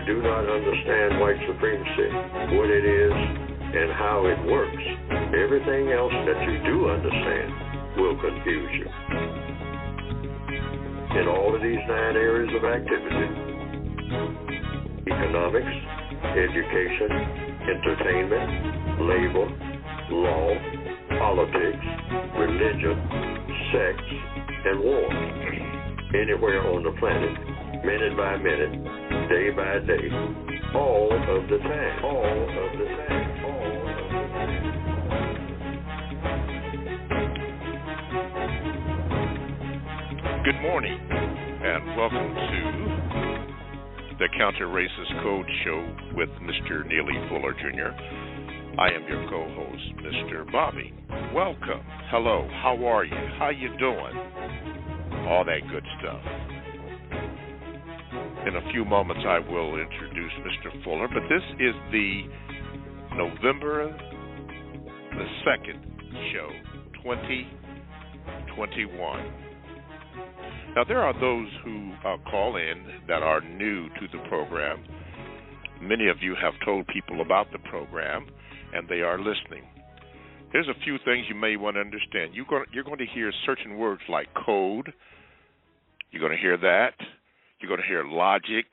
do not understand white supremacy, what it is, and how it works, everything else that you do understand will confuse you. In all of these 9 areas of activity, economics, education, entertainment, labor, law, politics, religion, sex, and war. Anywhere on the planet, minute by minute, day by day, all of the time, all of the time, all of the time. Good morning, and welcome to the Counter Racist Code Show with Mr. Neely Fuller, Jr. I am your co-host, Mr. Bobby. Welcome. Hello. How are you? How you doing? All that good stuff. In a few moments, I will introduce Mr. Fuller, but this is the November the 2nd show, 2021. Now, there are those who call in that are new to the program. Many of you have told people about the program, and they are listening. There's a few things you may want to understand. You're going to hear certain words like code. You're going to hear that. You're going to hear logic.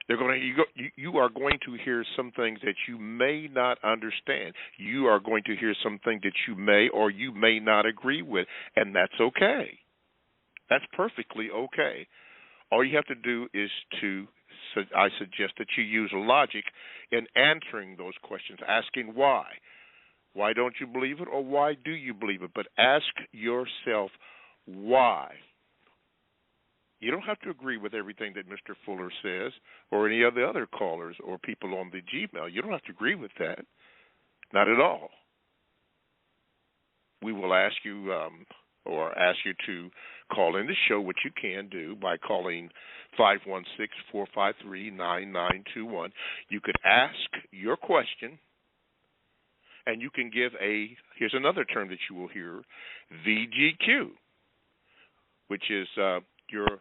You are going to hear some things that you may not understand. You are going to hear something that you may or you may not agree with, and that's okay. That's perfectly okay. All you have to do is I suggest that you use logic in answering those questions, asking why. Why don't you believe it, or why do you believe it? But ask yourself why. You don't have to agree with everything that Mr. Fuller says or any of the other callers or people on the Gmail. You don't have to agree with that. Not at all. We will ask you to call in the show, which you can do by calling 516-453-9921. You could ask your question, and you can give here's another term that you will hear, VGQ, which is you're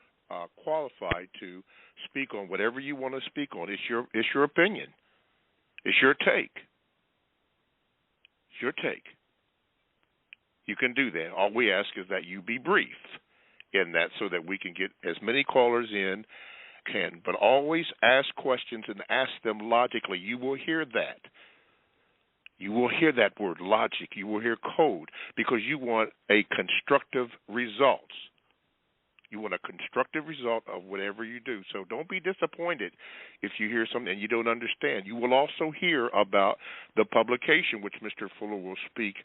qualified to speak on whatever you want to speak on. It's your opinion. It's your take. It's your take. You can do that. All we ask is that you be brief in that so that we can get as many callers in can. But always ask questions and ask them logically. You will hear that. You will hear that word, logic. You will hear code, because you want a constructive result. You want a constructive result of whatever you do. So don't be disappointed if you hear something and you don't understand. You will also hear about the publication, which Mr. Fuller will speak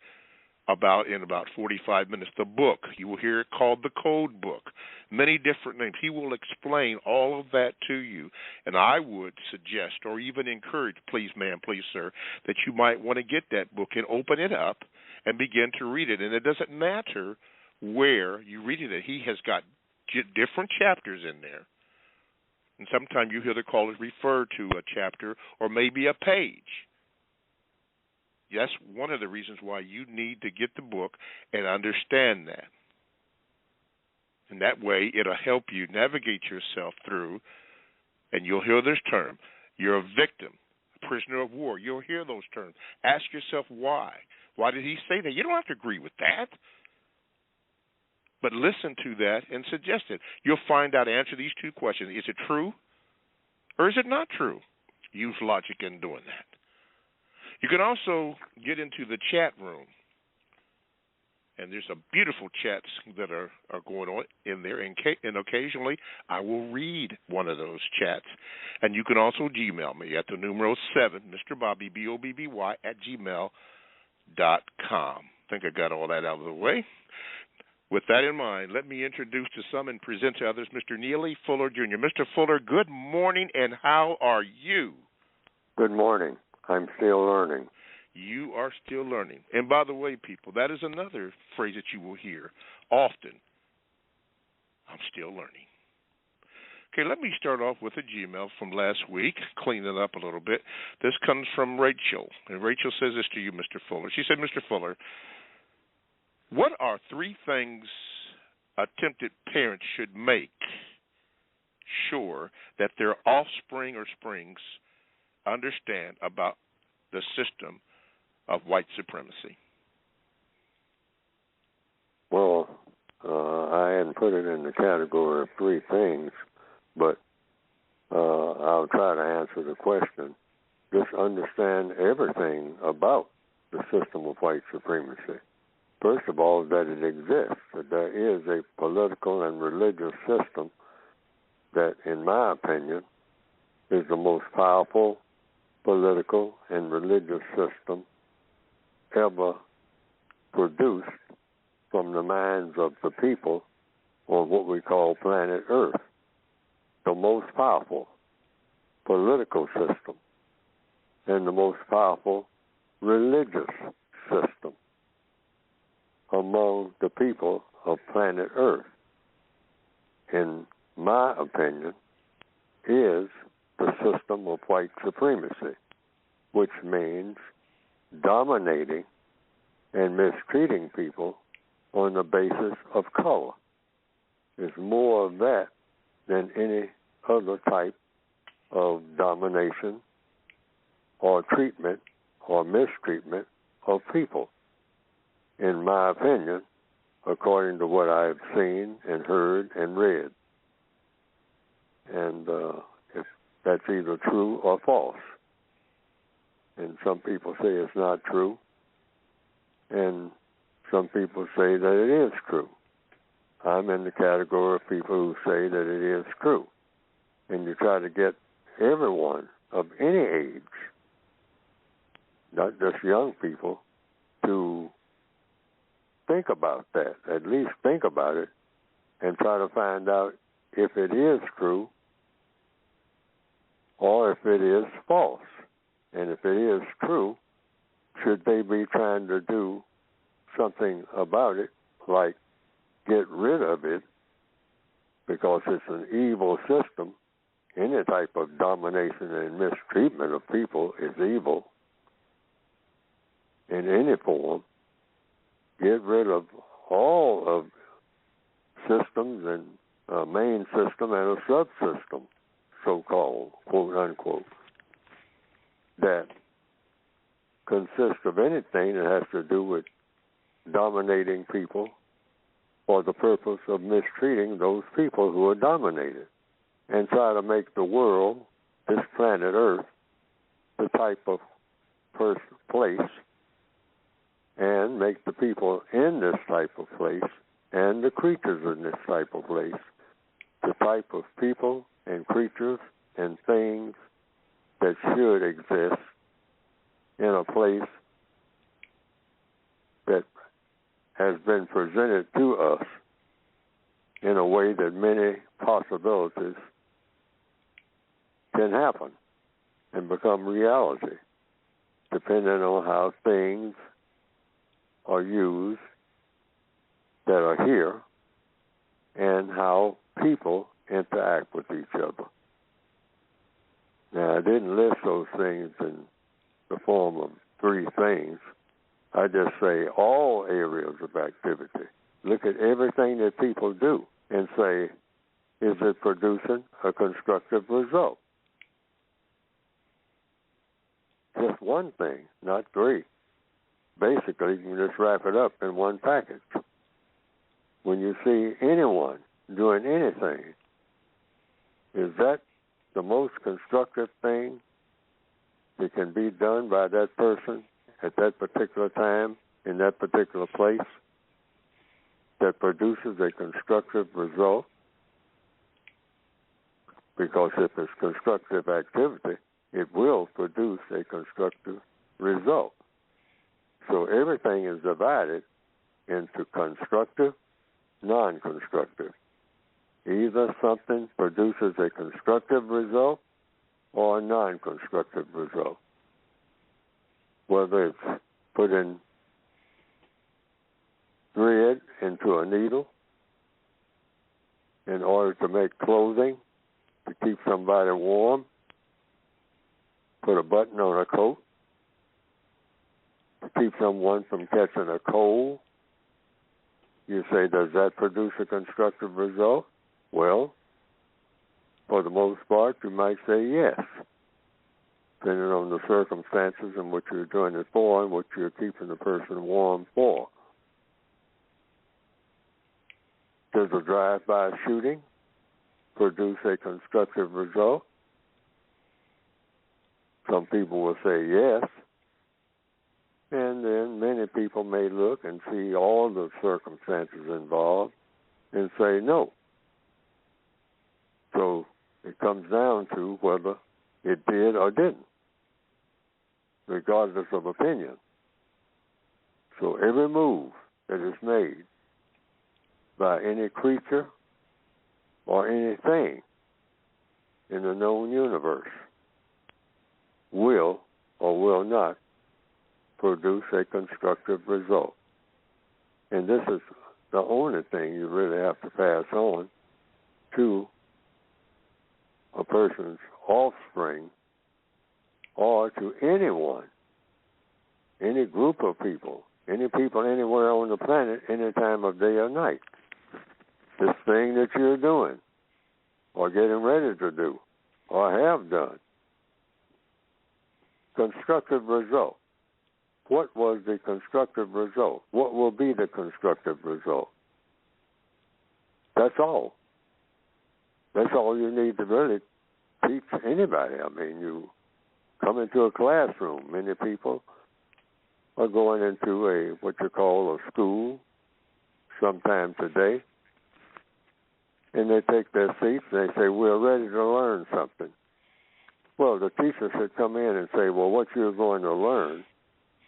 about in about 45 minutes, the book. You will hear it called the Code Book. Many different names. He will explain all of that to you. And I would suggest or even encourage, please ma'am, please sir, that you might want to get that book and open it up and begin to read it. And it doesn't matter where you read it. He has got different chapters in there. And sometimes you hear the callers refer to a chapter or maybe a page. That's one of the reasons why you need to get the book and understand that. And that way it'll help you navigate yourself through, and you'll hear this term. You're a victim, a prisoner of war. You'll hear those terms. Ask yourself why. Why did he say that? You don't have to agree with that. But listen to that and suggest it. You'll find out, answer these 2 questions. Is it true or is it not true? Use logic in doing that. You can also get into the chat room, and there's some beautiful chats that are going on in there, and occasionally I will read one of those chats. And you can also Gmail me at the numero 7, Mr. Bobby, BOBBY, @gmail.com. I think I got all that out of the way. With that in mind, let me introduce to some and present to others Mr. Neely Fuller, Jr. Mr. Fuller, good morning, and how are you? Good morning. I'm still learning. You are still learning. And by the way, people, that is another phrase that you will hear often. I'm still learning. Okay, let me start off with a Gmail from last week, clean it up a little bit. This comes from Rachel. And Rachel says this to you, Mr. Fuller. She said, Mr. Fuller, what are 3 things attempted parents should sure that their offspring or springs understand about the system of white supremacy? Well, I hadn't put it in the category of three things, but I'll try to answer the question. Just understand everything about the system of white supremacy. First of all, that it exists, that there is a political and religious system that, in my opinion, is the most powerful political and religious system ever produced from the minds of the people on what we call planet Earth. The most powerful political system and the most powerful religious system among the people of planet Earth, in my opinion, is the system of white supremacy, which means dominating and mistreating people on the basis of color. There's more of that than any other type of domination or treatment or mistreatment of people, in my opinion, according to what I've seen and heard and read. And if that's either true or false. And some people say it's not true, and some people say that it is true. I'm in the category of people who say that it is true. And you try to get everyone of any age, not just young people, to think about that, at least think about it, and try to find out if it is true or if it is false. And if it is true, should they be trying to do something about it, like get rid of it, because it's an evil system? Any type of domination and mistreatment of people is evil in any form. Get rid of all of systems and a main system and a subsystem, so-called, quote unquote, that consists of anything that has to do with dominating people for the purpose of mistreating those people who are dominated, and try to make the world, this planet Earth, the type of place, and make the people in this type of place and the creatures in this type of place the type of people and creatures and things that should exist in a place that has been presented to us in a way that many possibilities can happen and become reality, depending on how things are used that are here and how people interact with each other. Now, I didn't list those things in the form of three things. I just say all areas of activity. Look at everything that people do and say, is it producing a constructive result? Just one thing, not three. Basically, you can just wrap it up in one package. When you see anyone doing anything, is that the most constructive thing that can be done by that person at that particular time, in that particular place, that produces a constructive result? Because if it's constructive activity, it will produce a constructive result. So everything is divided into constructive, non-constructive. Either something produces a constructive result or a non-constructive result. Whether it's putting thread into a needle in order to make clothing to keep somebody warm, put a button on a coat to keep someone from catching a cold. You say, does that produce a constructive result? Well, for the most part, you might say yes, depending on the circumstances and what you're doing it for and what you're keeping the person warm for. Does a drive-by shooting produce a constructive result? Some people will say yes, and then many people may look and see all the circumstances involved and say no. So it comes down to whether it did or didn't, regardless of opinion. So every move that is made by any creature or anything in the known universe will or will not produce a constructive result. And this is the only thing you really have to pass on to a person's offspring or to anyone, any group of people, any people anywhere on the planet, any time of day or night. This thing that you're doing or getting ready to do or have done. Constructive result. What was the constructive result? What will be the constructive result? That's all. That's all you need to really teach anybody. I mean, you come into a classroom. Many people are going into what you call a school sometime today, and they take their seats and they say, we're ready to learn something. Well, the teacher should come in and say, well, what you're going to learn,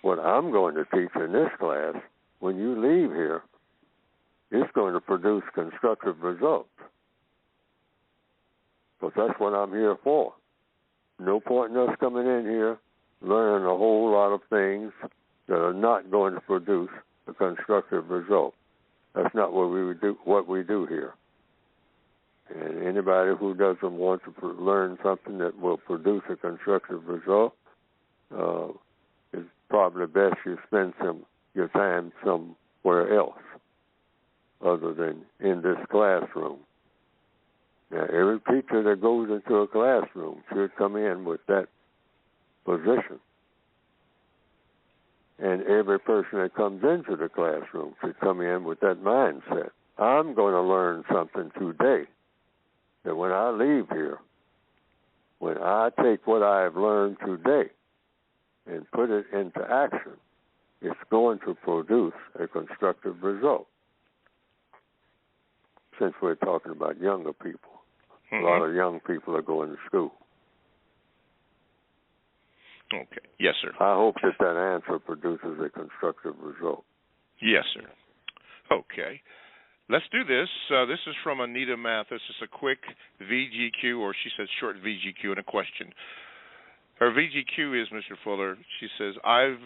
what I'm going to teach in this class, when you leave here, is going to produce constructive results. Because that's what I'm here for. No point in us coming in here learning a whole lot of things that are not going to produce a constructive result. That's not what we do here. And anybody who doesn't want to learn something that will produce a constructive result, it's probably best you spend your time somewhere else other than in this classroom. Now, every teacher that goes into a classroom should come in with that position. And every person that comes into the classroom should come in with that mindset. I'm going to learn something today that when I leave here, when I take what I have learned today and put it into action, it's going to produce a constructive result. Since we're talking about younger people, a lot of young people are going to school. Okay. Yes, sir. I hope that answer produces a constructive result. Yes, sir. Okay. Let's do this. This is from Anita Mathis. It's a quick VGQ, or she says short VGQ, and a question. Her VGQ is, Mr. Fuller, she says, I've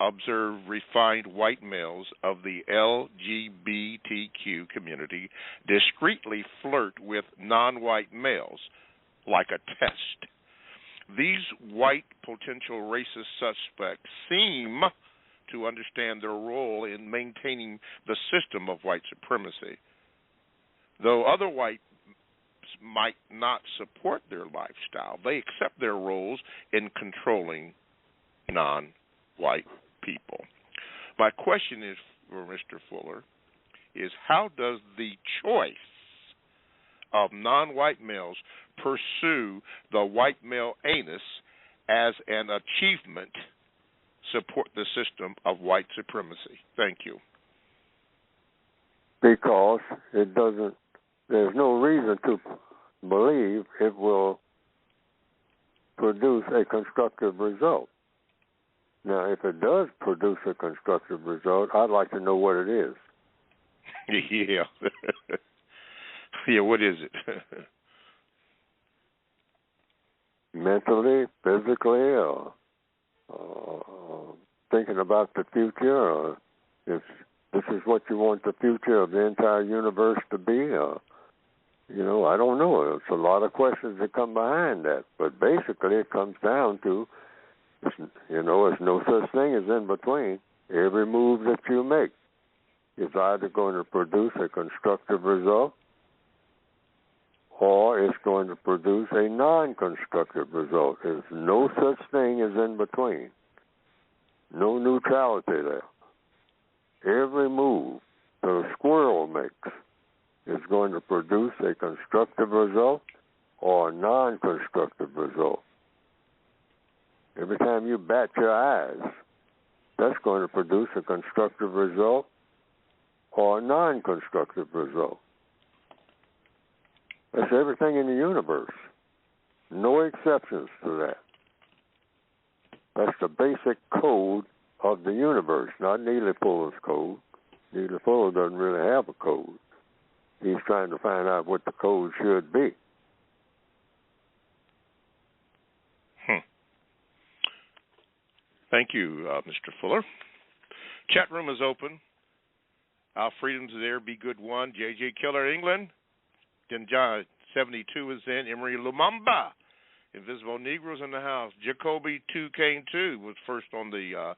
observed refined white males of the LGBTQ community discreetly flirt with non-white males like a test. These white potential racist suspects seem to understand their role in maintaining the system of white supremacy. Though other whites might not support their lifestyle, they accept their roles in controlling non-white people. My question is for Mr. Fuller is, how does the choice of non-white males pursue the white male anus as an achievement support the system of white supremacy? Thank you. Because it doesn't, there's no reason to believe it will produce a constructive result. Now, if it does produce a constructive result, I'd like to know what it is. Yeah. Yeah, what is it? Mentally, physically, or thinking about the future, or if this is what you want the future of the entire universe to be, I don't know. It's a lot of questions that come behind that. But basically, it comes down to, there's no such thing as in between. Every move that you make is either going to produce a constructive result or it's going to produce a non-constructive result. There's no such thing as in between. No neutrality there. Every move that a squirrel makes is going to produce a constructive result or a non-constructive result. Every time you bat your eyes, that's going to produce a constructive result or a non-constructive result. That's everything in the universe. No exceptions to that. That's the basic code of the universe, not Neely Fuller's code. Neely Fuller doesn't really have a code. He's trying to find out what the code should be. Thank you, Mr. Fuller. Chat room is open. Our freedom's there. Be good one. J.J. Killer, England. Then John 72 is in. Emery Lumumba. Invisible Negroes in the house. Jacoby 2 Kane 2 was first on the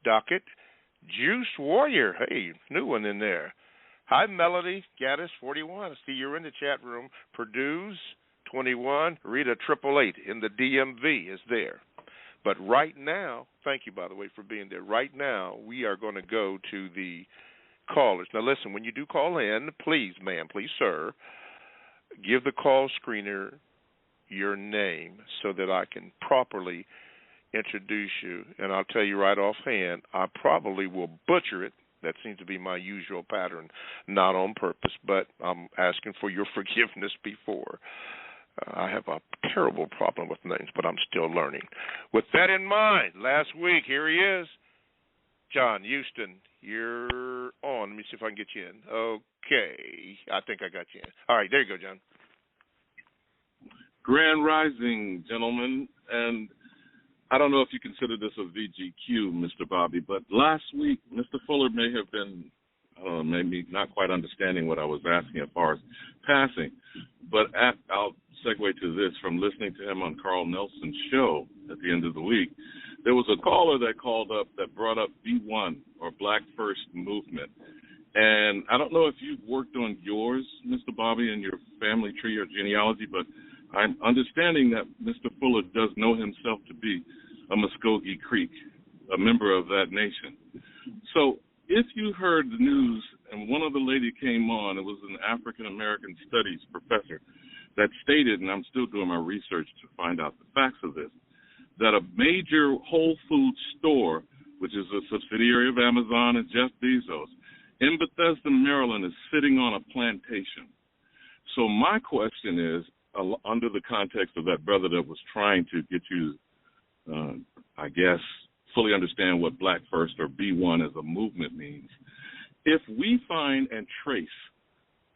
docket. Juice Warrior. Hey, new one in there. Hi, Melody. Gaddis 41. I see you're in the chat room. Purdue's 21. Rita 888 in the DMV is there. But right now, thank you, by the way, for being there. Right now, we are going to go to the callers. Now, listen, when you do call in, please, ma'am, please, sir, give the call screener your name so that I can properly introduce you. And I'll tell you right offhand, I probably will butcher it. That seems to be my usual pattern, not on purpose, but I'm asking for your forgiveness before. I have a terrible problem with names, but I'm still learning. With that in mind, last week, here he is. John Houston, you're on. Let me see if I can get you in. Okay. I think I got you in. All right, there you go, John. Grand Rising, gentlemen. And I don't know if you consider this a VGQ, Mr. Bobby, but last week, Mr. Fuller may have been, I don't know, maybe not quite understanding what I was asking as far as passing. But I'll segue to this from listening to him on Carl Nelson's show at the end of the week. There was a caller that called up that brought up B1 or Black First Movement. And I don't know if you've worked on yours, Mr. Bobby, and your family tree or genealogy, but I'm understanding that Mr. Fuller does know himself to be a Muskogee Creek, a member of that nation. So if you heard the news and one of the lady came on, it was an African-American studies professor that stated, and I'm still doing my research to find out the facts of this, that a major Whole Foods store, which is a subsidiary of Amazon and Jeff Bezos, in Bethesda, Maryland, is sitting on a plantation. So my question is, under the context of that brother that was trying to get you, I guess, fully understand what Black First or B1 as a movement means, if we find and trace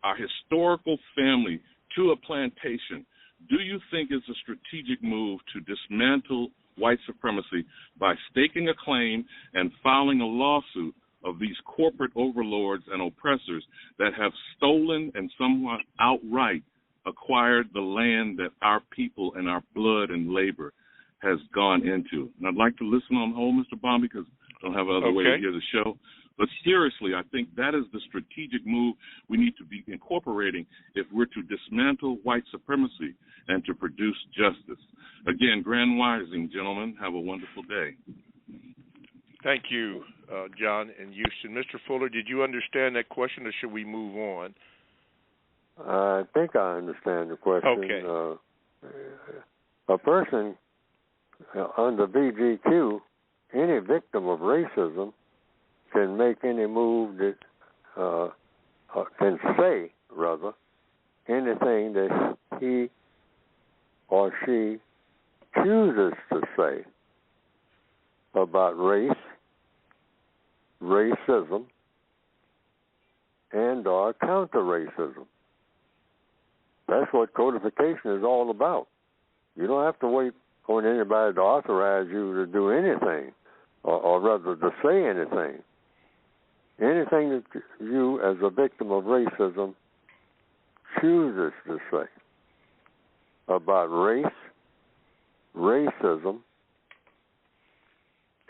our historical family to a plantation, do you think it's a strategic move to dismantle white supremacy by staking a claim and filing a lawsuit of these corporate overlords and oppressors that have stolen and somewhat outright acquired the land that our people and our blood and labor has gone into? And I'd like to listen on hold, Mr. Bond, because I don't have another way to hear the show. But seriously, I think that is the strategic move we need to be incorporating if we're to dismantle white supremacy and to produce justice. Again, Grand Rising, gentlemen. Have a wonderful day. Thank you, John and Houston. Mr. Fuller, did you understand that question, or should we move on? I think I understand the question. Okay. A person under VGQ, any victim of racism, can make any move that can say, rather, anything that he or she chooses to say about race, racism, and or counter-racism. That's what codification is all about. You don't have to wait on anybody to authorize you to do anything, or rather to say anything. Anything that you, as a victim of racism, chooses to say about race, racism,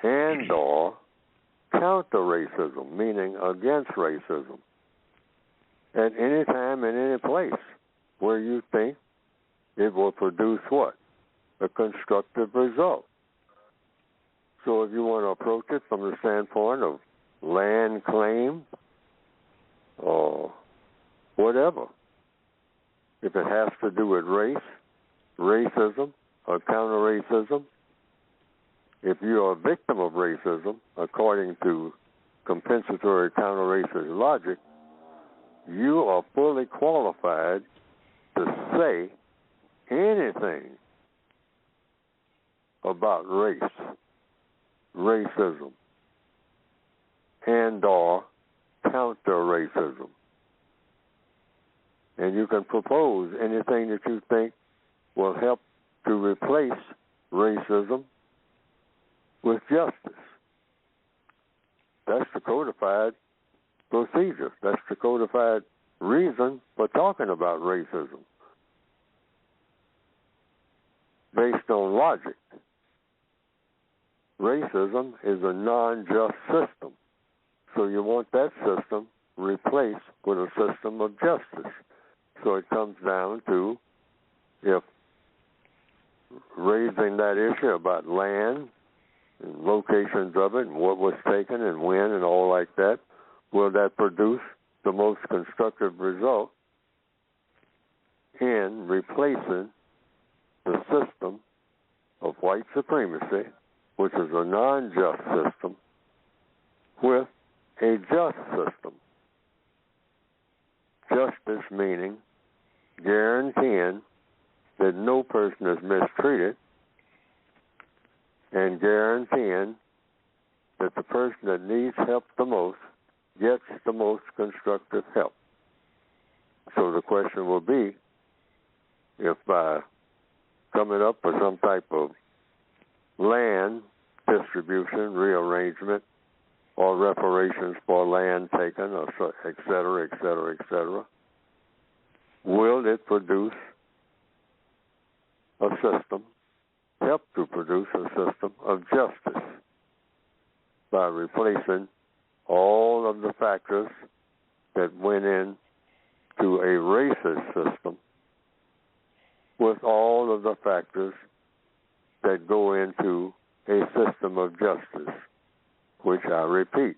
and or counter-racism, meaning against racism. at any time in any place where you think it will produce what? A constructive result. So if you want to approach it from the standpoint of land claim or whatever, if it has to do with race, racism, or counter-racism, if you're a victim of racism, according to compensatory counter-racist logic, you are fully qualified to say anything about race, racism, and or counter-racism. And you can propose anything that you think will help to replace racism with justice. That's the codified procedure. That's the codified reason for talking about racism, based on logic. Racism is a non-just system, so you want that system replaced with a system of justice. So it comes down to, if raising that issue about land and locations of it and what was taken and when and all like that, will that produce the most constructive result in replacing the system of white supremacy, which is a non-just system, with a just system? Justice meaning guaranteeing that no person is mistreated and guaranteeing that the person that needs help the most gets the most constructive help. So the question will be, if by coming up with some type of land distribution, rearrangement, or reparations for land taken, or et cetera, et cetera, et cetera, will it produce a system, help to produce a system of justice by replacing all of the factors that went into a racist system with all of the factors that go into a system of justice, which I repeat,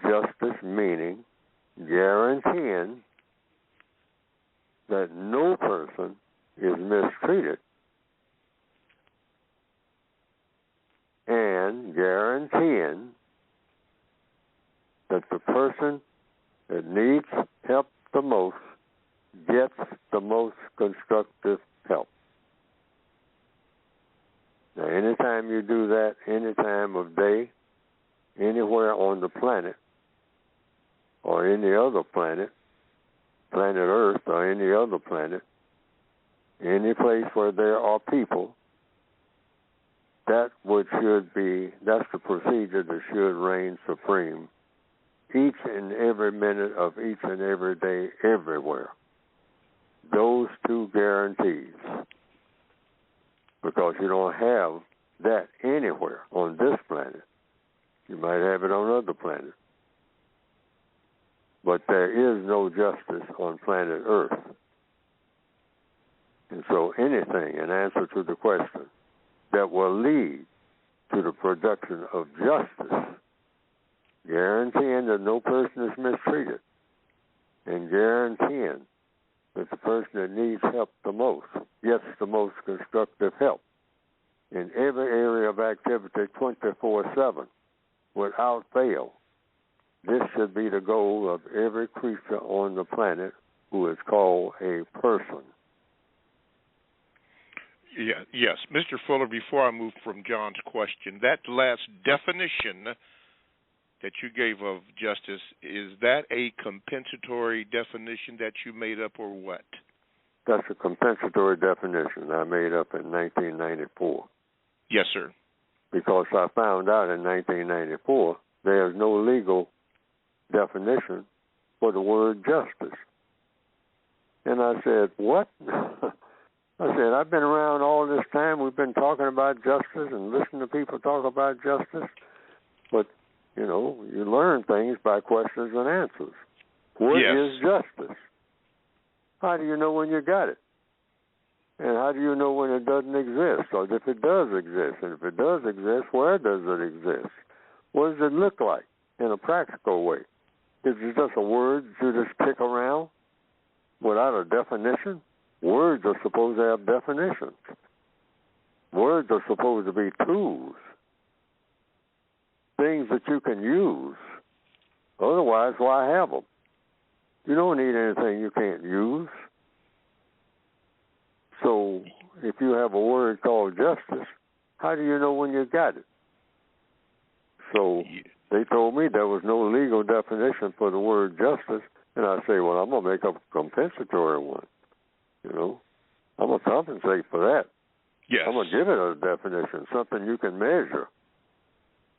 justice meaning guaranteeing that no person is mistreated and guaranteeing that the person that needs help the most gets the most constructive help. Now, anytime you do that, any time of day, anywhere on the planet, or any other planet, planet Earth or any other planet, any place where there are people, that's the procedure that should reign supreme each and every minute of each and every day, everywhere. Those two guarantees. Because you don't have that anywhere on this planet. You might have it on other planets. But there is no justice on planet Earth. And so anything, in answer to the question, that will lead to the production of justice, guaranteeing that no person is mistreated, and guaranteeing that the person that needs help the most gets the most constructive help in every area of activity 24/7 without fail. This should be the goal of every creature on the planet who is called a person. Yeah, yes. Mr. Fuller, before I move from John's question, that last definition that you gave of justice, is that a compensatory definition that you made up or what? That's a compensatory definition I made up in 1994. Yes, sir. Because I found out in 1994 there's no legal definition for the word justice. And I said, what? I said, I've been around all this time. We've been talking about justice and listening to people talk about justice. But, you learn things by questions and answers. What Yes. is justice? How do you know when you got it? And how do you know when it doesn't exist? Or if it does exist? And if it does exist, where does it exist? What does it look like in a practical way? Is it just a word you just kick around without a definition? Words are supposed to have definitions. Words are supposed to be tools, things that you can use. Otherwise, why have them? You don't need anything you can't use. So if you have a word called justice, how do you know when you got it? So they told me there was no legal definition for the word justice, and I say, well, I'm going to make up a compensatory one. You know, I'm going to compensate for that. Yes. I'm going to give it a definition, something you can measure.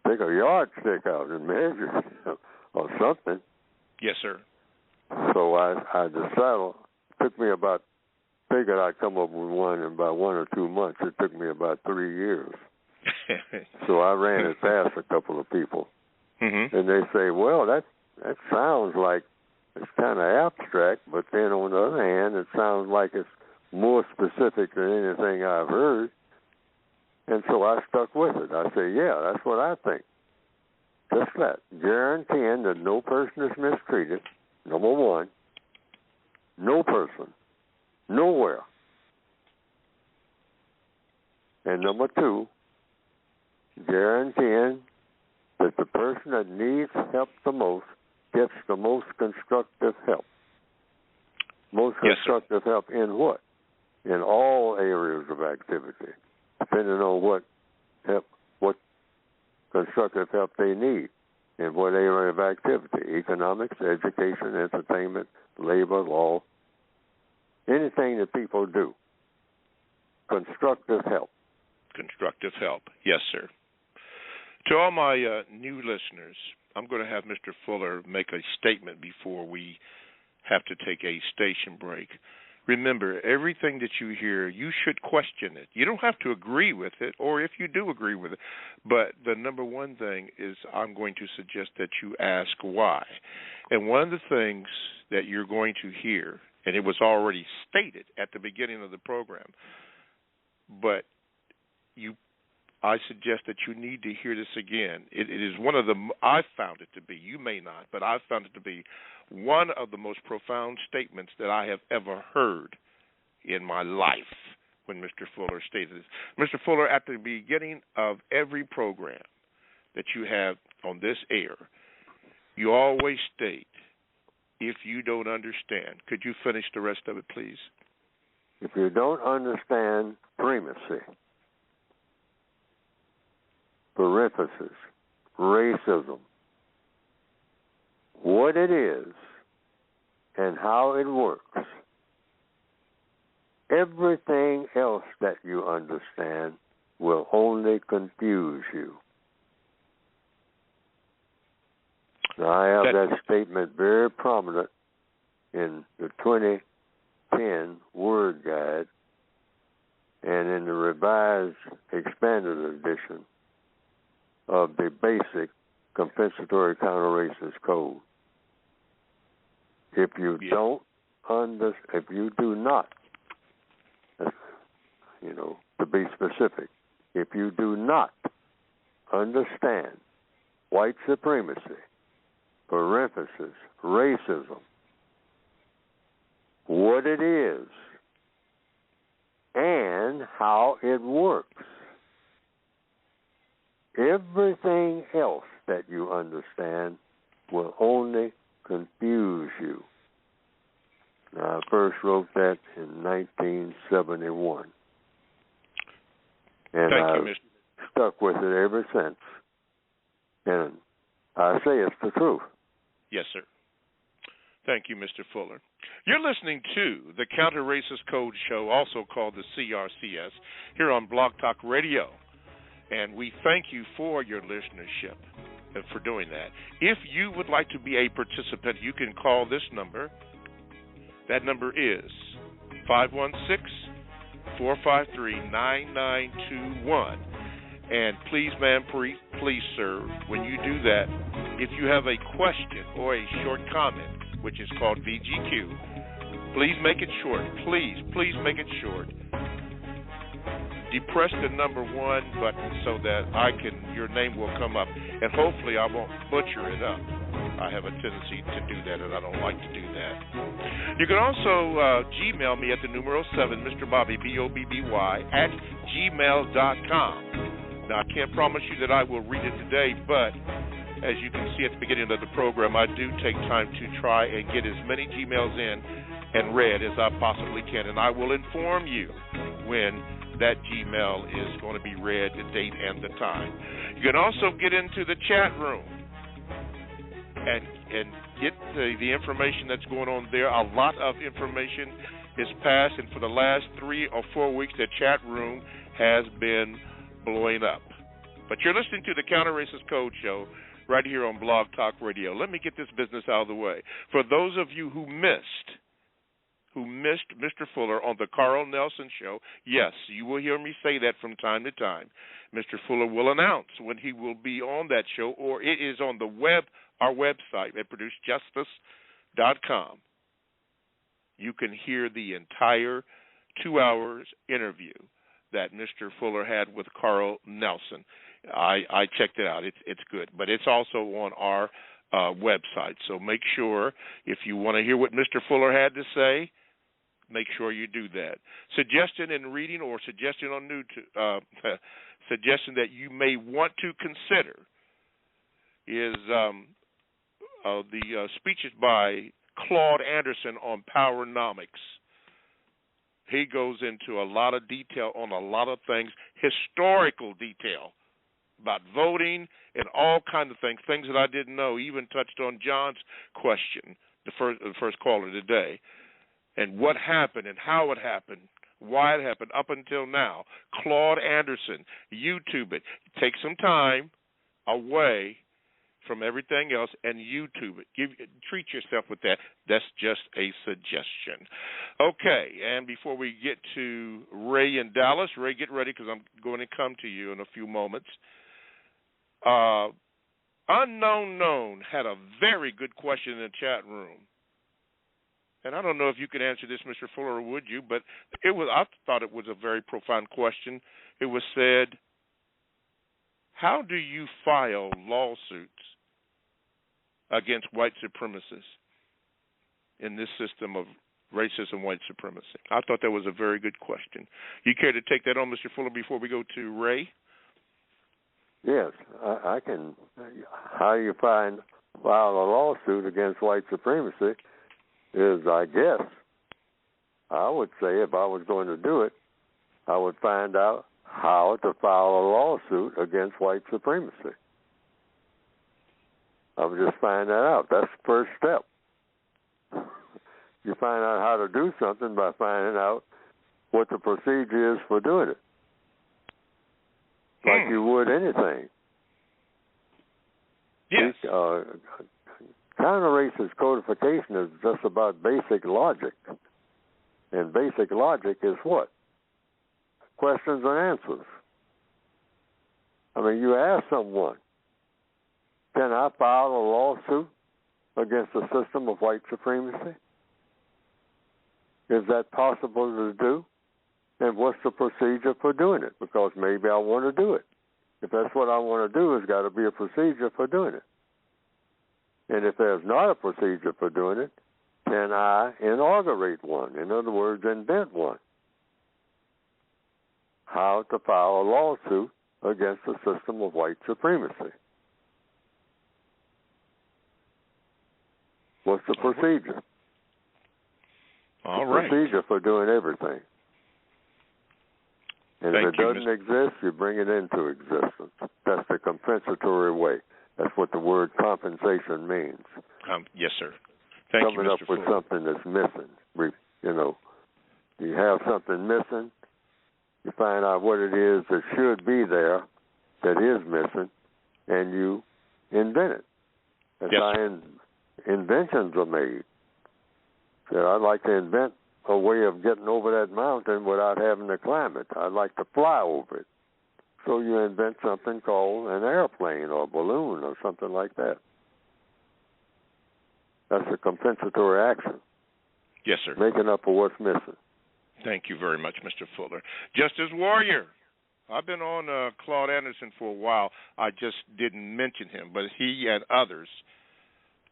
Take a yardstick out and measure it or something. Yes, sir. So I decided, it took me figured I'd come up with one in about 1 or 2 months. It took me about 3 years. So I ran it past a couple of people. Mm-hmm. And they say, well, that sounds like it's kind of abstract, but then on the other hand, it sounds like it's more specific than anything I've heard. And so I stuck with it. I say, yeah, that's what I think. Just that. Guaranteeing that no person is mistreated, number one. No person. Nowhere. And number two, guaranteeing that the person that needs help the most gets the most constructive help. Most constructive help in what? In all areas of activity, depending on what constructive help they need in what area of activity: economics, education, entertainment, labor, law, anything that people do. Constructive help. Constructive help. Yes, sir. To all my new listeners, I'm going to have Mr. Fuller make a statement before we have to take a station break. Remember, everything that you hear, you should question it. You don't have to agree with it, or if you do agree with it. But the number one thing is I'm going to suggest that you ask why. And one of the things that you're going to hear, and it was already stated at the beginning of the program, but I suggest that you need to hear this again. It is one of the, I found it to be, you may not, but I found it to be one of the most profound statements that I have ever heard in my life when Mr. Fuller stated this. Mr. Fuller, at the beginning of every program that you have on this air, you always state, if you don't understand. Could you finish the rest of it, please? If you don't understand primacy, parenthesis, racism, what it is and how it works, everything else that you understand will only confuse you. Now, I have that statement very prominent in the 2010 Word Guide and in the revised expanded edition of the basic compensatory counter-racist code. If you if you do not, to be specific, if you do not understand white supremacy, parenthesis, racism, what it is, and how it works, everything else that you understand will only confuse you. Now, I first wrote that in 1971. And I've stuck with it ever since. And I say it's the truth. Yes, sir. Thank you, Mr. Fuller. You're listening to the Counter Racist Code Show, also called the CRCS, here on Blog Talk Radio. And we thank you for your listenership and for doing that. If you would like to be a participant, you can call this number. That number is 516-453-9921. And please, ma'am, please, sir, when you do that, if you have a question or a short comment, which is called VGQ. Please make it short. Please make it short. Depress the number 1 button so that your name will come up, and hopefully I won't butcher it up. I have a tendency to do that, and I don't like to do that. You can also Gmail me at the numero 7, Mr. Bobby, BOBBY, at gmail.com. Now, I can't promise you that I will read it today, but as you can see at the beginning of the program, I do take time to try and get as many Gmails in and read as I possibly can, and I will inform you when that Gmail is going to be read, the date and the time. You can also get into the chat room and get the information that's going on there. A lot of information is passed, and for the last 3 or 4 weeks, the chat room has been blowing up. But you're listening to the Counter Racist Code Show right here on Blog Talk Radio. Let me get this business out of the way. For those of you who missed Mr. Fuller on the Carl Nelson Show, yes, you will hear me say that from time to time. Mr. Fuller will announce when he will be on that show, or it is on the web, our website at producejustice.com. You can hear the entire 2 hours interview that Mr. Fuller had with Carl Nelson. I checked it out. It's good, but it's also on our website. So make sure, if you want to hear what Mr. Fuller had to say, make sure you do that. Suggestion in reading or suggestion on suggestion that you may want to consider is the speeches by Claude Anderson on Powernomics. He goes into a lot of detail on a lot of things, historical detail about voting and all kinds of things that I didn't know. Even touched on John's question, the first caller today, and what happened and how it happened, why it happened up until now. Claude Anderson, YouTube it. Take some time away from everything else and YouTube it. Treat yourself with that. That's just a suggestion. Okay, and before we get to Ray in Dallas, Ray, get ready because I'm going to come to you in a few moments. Unknown Known had a very good question in the chat room. And I don't know if you could answer this, Mr. Fuller, or would you, but I thought it was a very profound question. It was said, how do you file lawsuits against white supremacists in this system of racism, white supremacy? I thought that was a very good question. You care to take that on, Mr. Fuller, before we go to Ray? Yes, I can. How you file a lawsuit against white supremacy is, I guess, I would say if I was going to do it, I would find out how to file a lawsuit against white supremacy. I would just find that out. That's the first step. You find out how to do something by finding out what the procedure is for doing it. Like you would anything. Yes. Counter-racist codification is just about basic logic. And basic logic is what? Questions and answers. I mean, you ask someone, can I file a lawsuit against the system of white supremacy? Is that possible to do? And what's the procedure for doing it? Because maybe I want to do it. If that's what I want to do, there's got to be a procedure for doing it. And if there's not a procedure for doing it, can I inaugurate one? In other words, invent one. How to file a lawsuit against the system of white supremacy. What's the procedure? All right. Procedure for doing everything. And if it doesn't exist, you bring it into existence. That's the compensatory way. That's what the word compensation means. Yes, sir. Thank you, Mr. Coming up with something that's missing. You have something missing, you find out what it is that should be there that is missing, and you invent it. That's how inventions are made. So I'd like to invent a way of getting over that mountain without having to climb it. I'd like to fly over it. So you invent something called an airplane or balloon or something like that. That's a compensatory action. Yes, sir. Making up for what's missing. Thank you very much, Mr. Fuller. Justice Warrior. I've been on Claude Anderson for a while. I just didn't mention him, but he and others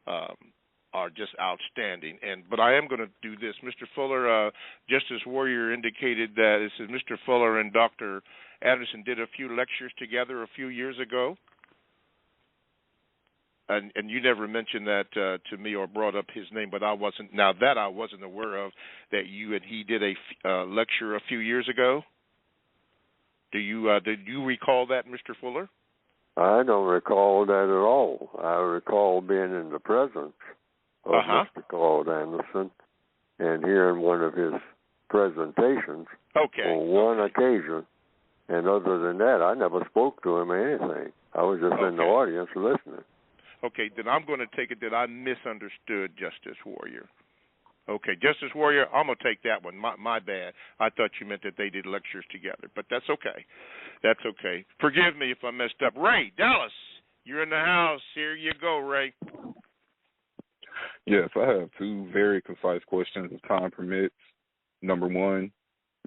are just outstanding. But I am going to do this. Mr. Fuller, Justice Warrior indicated that it says Mr. Fuller and Dr. Anderson did a few lectures together a few years ago. And you never mentioned that to me or brought up his name, but I wasn't aware of that you and he did a lecture a few years ago. Did you recall that, Mr. Fuller? I don't recall that at all. I recall being in the presence of Mr. Claude Anderson and hearing one of his presentations on one occasion. And other than that, I never spoke to him or anything. I was just in the audience listening. Okay, then I'm going to take it that I misunderstood Justice Warrior. Okay, Justice Warrior, I'm going to take that one. My bad. I thought you meant that they did lectures together, but that's okay. That's okay. Forgive me if I messed up. Ray, Dallas, you're in the house. Here you go, Ray. Yes, I have two very concise questions if time permits. Number one,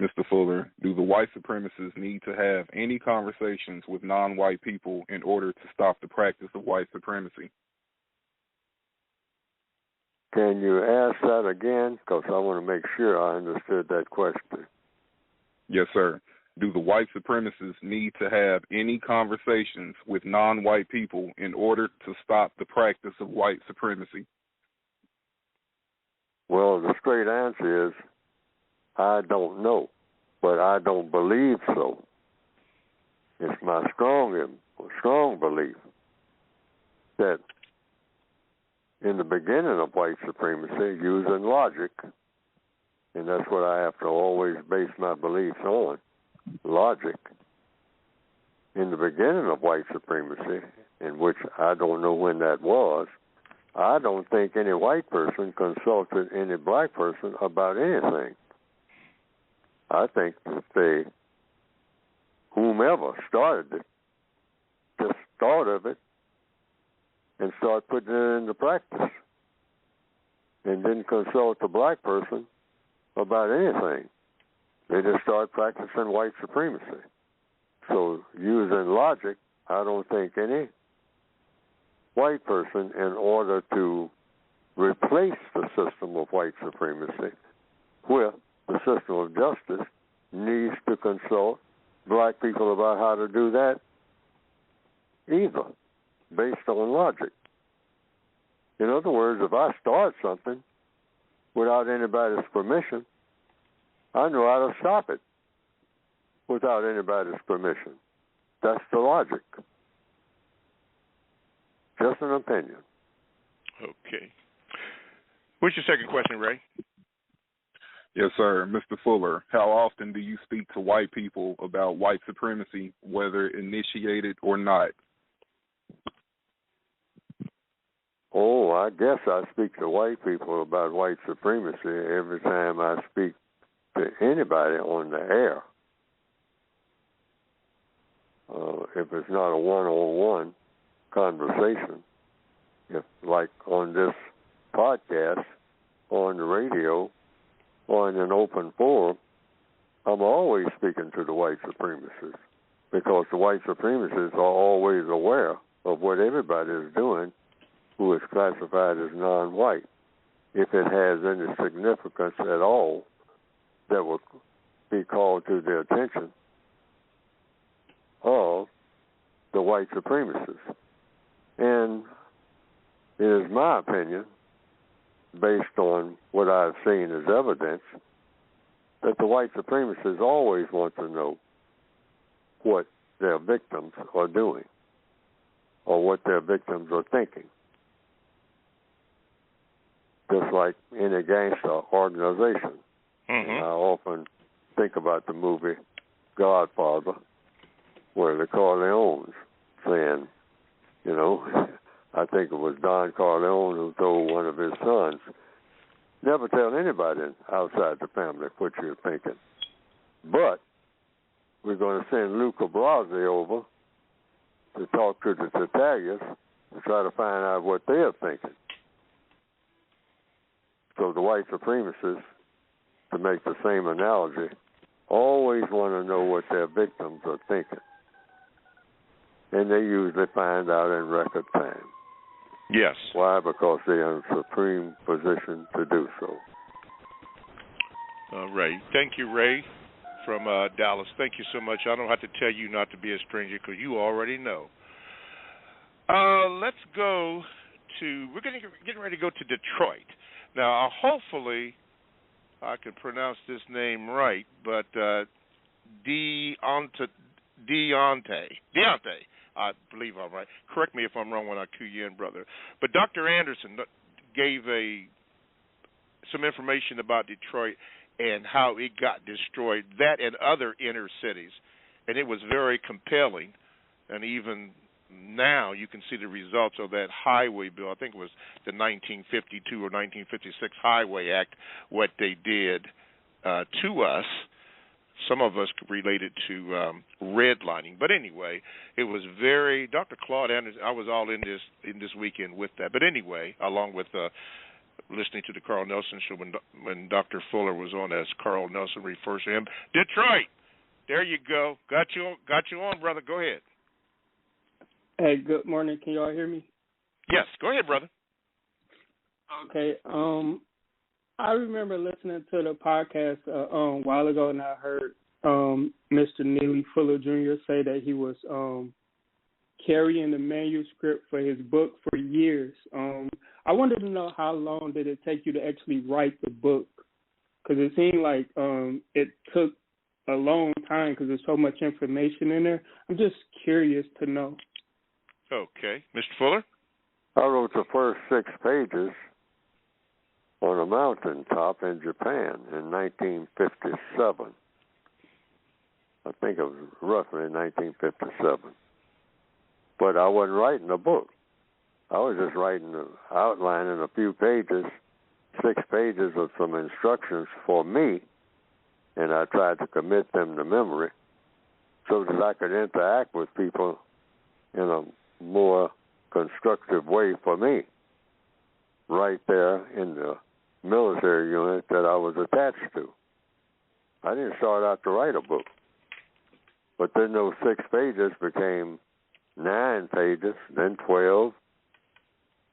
Mr. Fuller, do the white supremacists need to have any conversations with non-white people in order to stop the practice of white supremacy? Can you ask that again? Because I want to make sure I understood that question. Yes, sir. Do the white supremacists need to have any conversations with non-white people in order to stop the practice of white supremacy? Well, the straight answer is I don't know, but I don't believe so. It's my strong belief that in the beginning of white supremacy, using logic, and that's what I have to always base my beliefs on, logic. In the beginning of white supremacy, in which I don't know when that was, I don't think any white person consulted any black person about anything. I think that whomever started it, just thought of it and started putting it into practice and didn't consult the black person about anything. They just started practicing white supremacy. So using logic, I don't think any white person, in order to replace the system of white supremacy with the system of justice, needs to consult black people about how to do that either, based on logic. In other words, if I start something without anybody's permission, I know how to stop it without anybody's permission. That's the logic. Just an opinion. Okay. What's your second question, Ray? Yes, sir. Mr. Fuller, how often do you speak to white people about white supremacy, whether initiated or not? Oh, I guess I speak to white people about white supremacy every time I speak to anybody on the air. If it's not a one-on-one conversation, if like on this podcast, on the radio, or in an open forum, I'm always speaking to the white supremacists because the white supremacists are always aware of what everybody is doing who is classified as non-white, if it has any significance at all that will be called to the attention of the white supremacists. And it is my opinion, based on what I've seen as evidence, that the white supremacists always want to know what their victims are doing or what their victims are thinking. Just like any gangster organization. Mm-hmm. And I often think about the movie Godfather, where the Corleones saying, you know, I think it was Don Corleone who told one of his sons, never tell anybody outside the family what you're thinking. But we're going to send Luca Brasi over to talk to the Italians to try to find out what they're thinking. So the white supremacists, to make the same analogy, always want to know what their victims are thinking. And they usually find out in record time. Yes. Why? Because they're in a supreme position to do so. Ray. Thank you, Ray, from Dallas. Thank you so much. I don't have to tell you not to be a stranger because you already know. Let's go to, we're getting ready to go to Detroit. Now, hopefully, I can pronounce this name right, but Deontay, I believe I'm right. Correct me if I'm wrong when I cue you in, brother. But Dr. Anderson gave some information about Detroit and how it got destroyed, that and other inner cities. And it was very compelling. And even now you can see the results of that highway bill. I think it was the 1952 or 1956 Highway Act, what they did to us. Some of us related to redlining. But anyway, it was very, Dr. Claude Anderson, I was all in this weekend with that. But anyway, along with listening to the Carl Nelson show when Dr. Fuller was on, as Carl Nelson refers to him. Detroit, there you go. Got you on, brother. Go ahead. Hey, good morning. Can y'all hear me? Yes, go ahead, brother. Okay. I remember listening to the podcast a while ago, and I heard Mr. Neely Fuller Jr. say that he was carrying the manuscript for his book for years. I wanted to know, how long did it take you to actually write the book? Because it seemed like it took a long time because there's so much information in there. I'm just curious to know. Okay. Mr. Fuller? I wrote the first 6 pages on a mountaintop in Japan in 1957. I think it was roughly 1957. But I wasn't writing a book. I was just writing an outline in a few pages, 6 pages of some instructions for me, and I tried to commit them to memory so that I could interact with people in a more constructive way for me, right there in the military unit that I was attached to. I didn't start out to write a book. But then those 6 pages became 9 pages, then 12,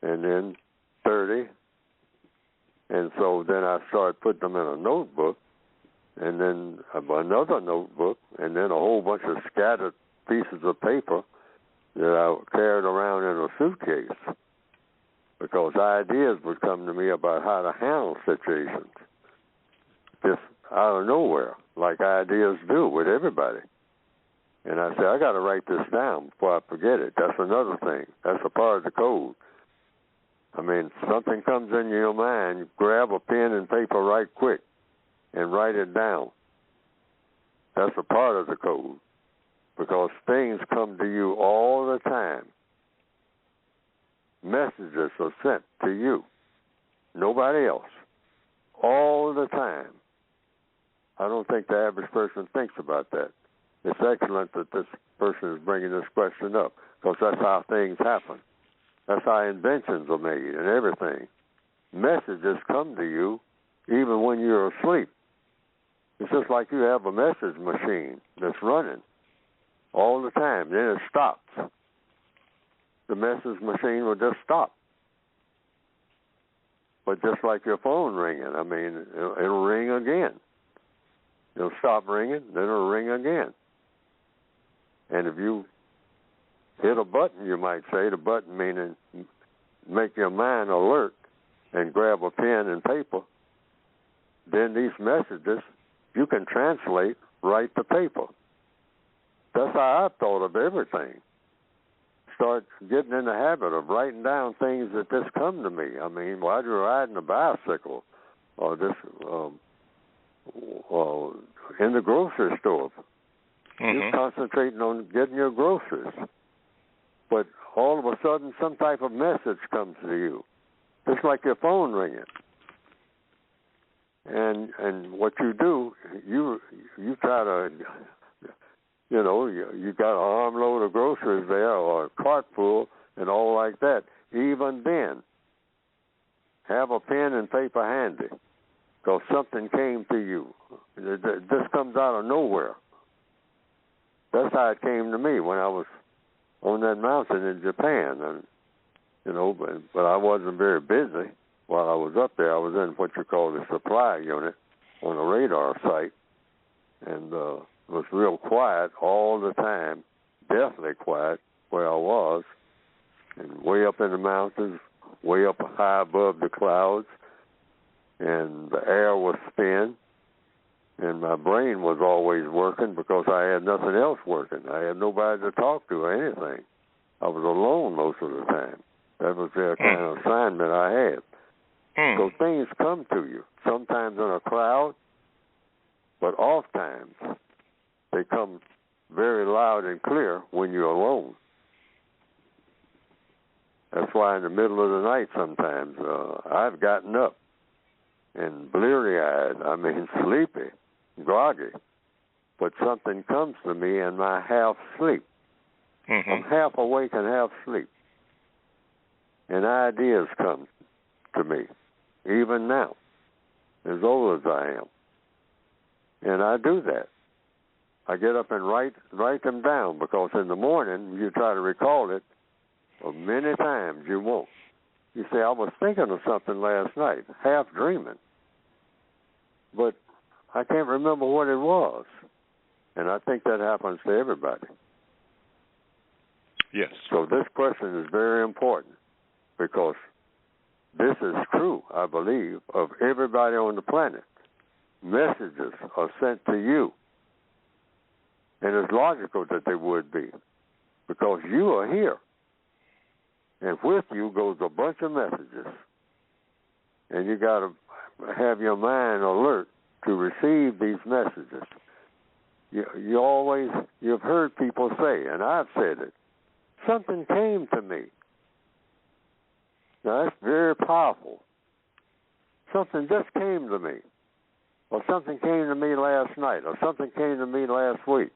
and then 30. And so then I started putting them in a notebook, and then another notebook, and then a whole bunch of scattered pieces of paper that I carried around in a suitcase, because ideas would come to me about how to handle situations just out of nowhere, like ideas do with everybody. And I said, I got to write this down before I forget it. That's another thing. That's a part of the code. I mean, something comes into your mind, you grab a pen and paper right quick and write it down. That's a part of the code, because things come to you all the time. Messages are sent to you, nobody else, all the time. I don't think the average person thinks about that. It's excellent that this person is bringing this question up, because that's how things happen. That's how inventions are made and everything. Messages come to you even when you're asleep. It's just like you have a message machine that's running all the time. Then it stops. The message machine will just stop. But just like your phone ringing, I mean, it'll ring again. It'll stop ringing, then it'll ring again. And if you hit a button, you might say, the button meaning make your mind alert and grab a pen and paper, then these messages you can translate right to paper. That's how I thought of everything. Start getting in the habit of writing down things that just come to me. I mean, while you're riding a bicycle or just in the grocery store, you're concentrating on getting your groceries. But all of a sudden, some type of message comes to you, just like your phone ringing. And what you do, you try to, you got an armload of groceries there or a cart full and all like that. Even then, have a pen and paper handy, because something came to you. This comes out of nowhere. That's how it came to me when I was on that mountain in Japan. And, you know, but I wasn't very busy while I was up there. I was in what you call the supply unit on a radar site, and it was real quiet all the time, definitely quiet where I was, and way up in the mountains, way up high above the clouds, and the air was thin, and my brain was always working because I had nothing else working. I had nobody to talk to or anything. I was alone most of the time. That was the kind of assignment I had. So things come to you, sometimes in a crowd, but oftentimes they come very loud and clear when you're alone. That's why in the middle of the night sometimes I've gotten up and bleary-eyed, I mean sleepy, groggy, but something comes to me in my half-sleep. I'm half awake and half asleep, and ideas come to me, even now, as old as I am. And I do that. I get up and write them down, because in the morning you try to recall it, but many times you won't. You say, I was thinking of something last night, half dreaming, but I can't remember what it was. And I think that happens to everybody. Yes. So this question is very important, because this is true, I believe, of everybody on the planet. Messages are sent to you, and it's logical that they would be, because you are here, and with you goes a bunch of messages, and you got to have your mind alert to receive these messages. You've heard people say, and I've said it, something came to me. Now, that's very powerful. Something just came to me, or something came to me last night, or something came to me last week.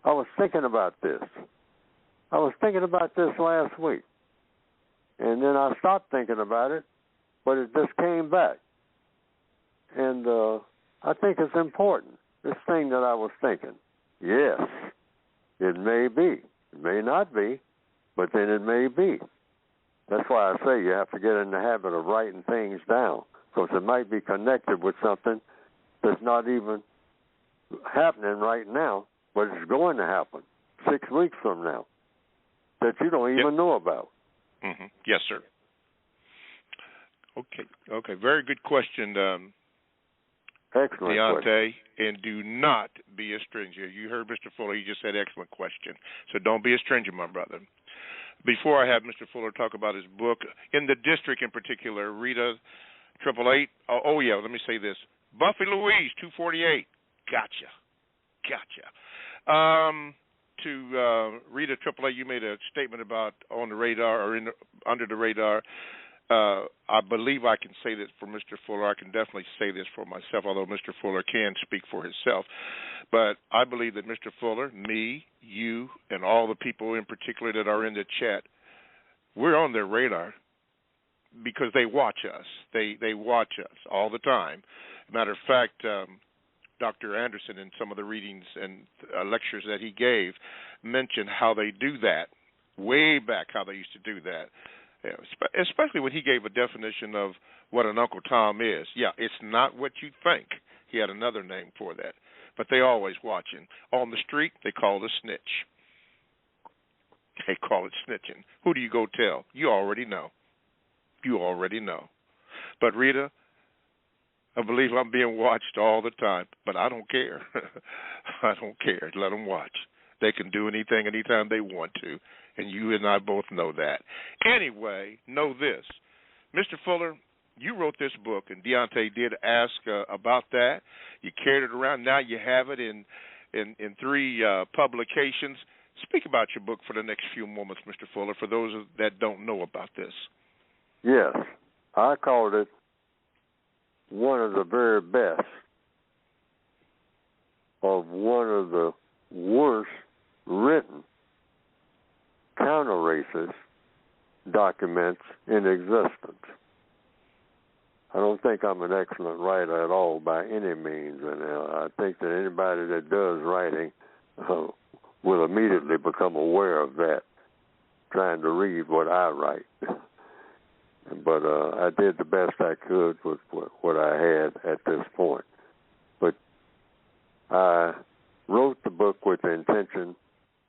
I was thinking about this. I was thinking about this last week. And then I stopped thinking about it, but it just came back. And I think it's important, this thing that I was thinking. Yes, it may be. It may not be, but then it may be. That's why I say you have to get in the habit of writing things down, because it might be connected with something that's not even happening right now, but it's going to happen 6 weeks from now that you don't even know about. Yes, sir. Okay. Very good question, excellent Deontay. question. And do not be a stranger. You heard Mr. Fuller. He just said excellent question. So don't be a stranger, my brother. Before I have Mr. Fuller talk about his book, in the district in particular, Rita 888. Oh yeah, let me say this. Buffy Louise 248. Gotcha. To Rita 888, you made a statement about on the radar or under the radar. I believe I can say this for Mr. Fuller. I can definitely say this for myself, although Mr. Fuller can speak for himself. But I believe that Mr. Fuller, me, you, and all the people in particular that are in the chat, we're on their radar because they watch us. They watch us all the time. Matter of fact, Dr. Anderson, in some of the readings and lectures that he gave, mentioned how they do that, way back how they used to do that. Yeah, especially when he gave a definition of what an Uncle Tom is. Yeah, it's not what you think. He had another name for that. But they always watching. On the street, they call it a snitch. They call it snitching. Who do you go tell? You already know. But Rita, I believe I'm being watched all the time, but I don't care. I don't care. Let them watch. They can do anything anytime they want to, and you and I both know that. Anyway, know this. Mr. Fuller, you wrote this book, and Deontay did ask about that. You carried it around. Now you have it in 3 publications. Speak about your book for the next few moments, Mr. Fuller, for those that don't know about this. Yes, I called it one of the very best of one of the worst written counter-racist documents in existence. I don't think I'm an excellent writer at all by any means, and I think that anybody that does writing will immediately become aware of that, trying to read what I write. But I did the best I could with what I had at this point. But I wrote the book with the intention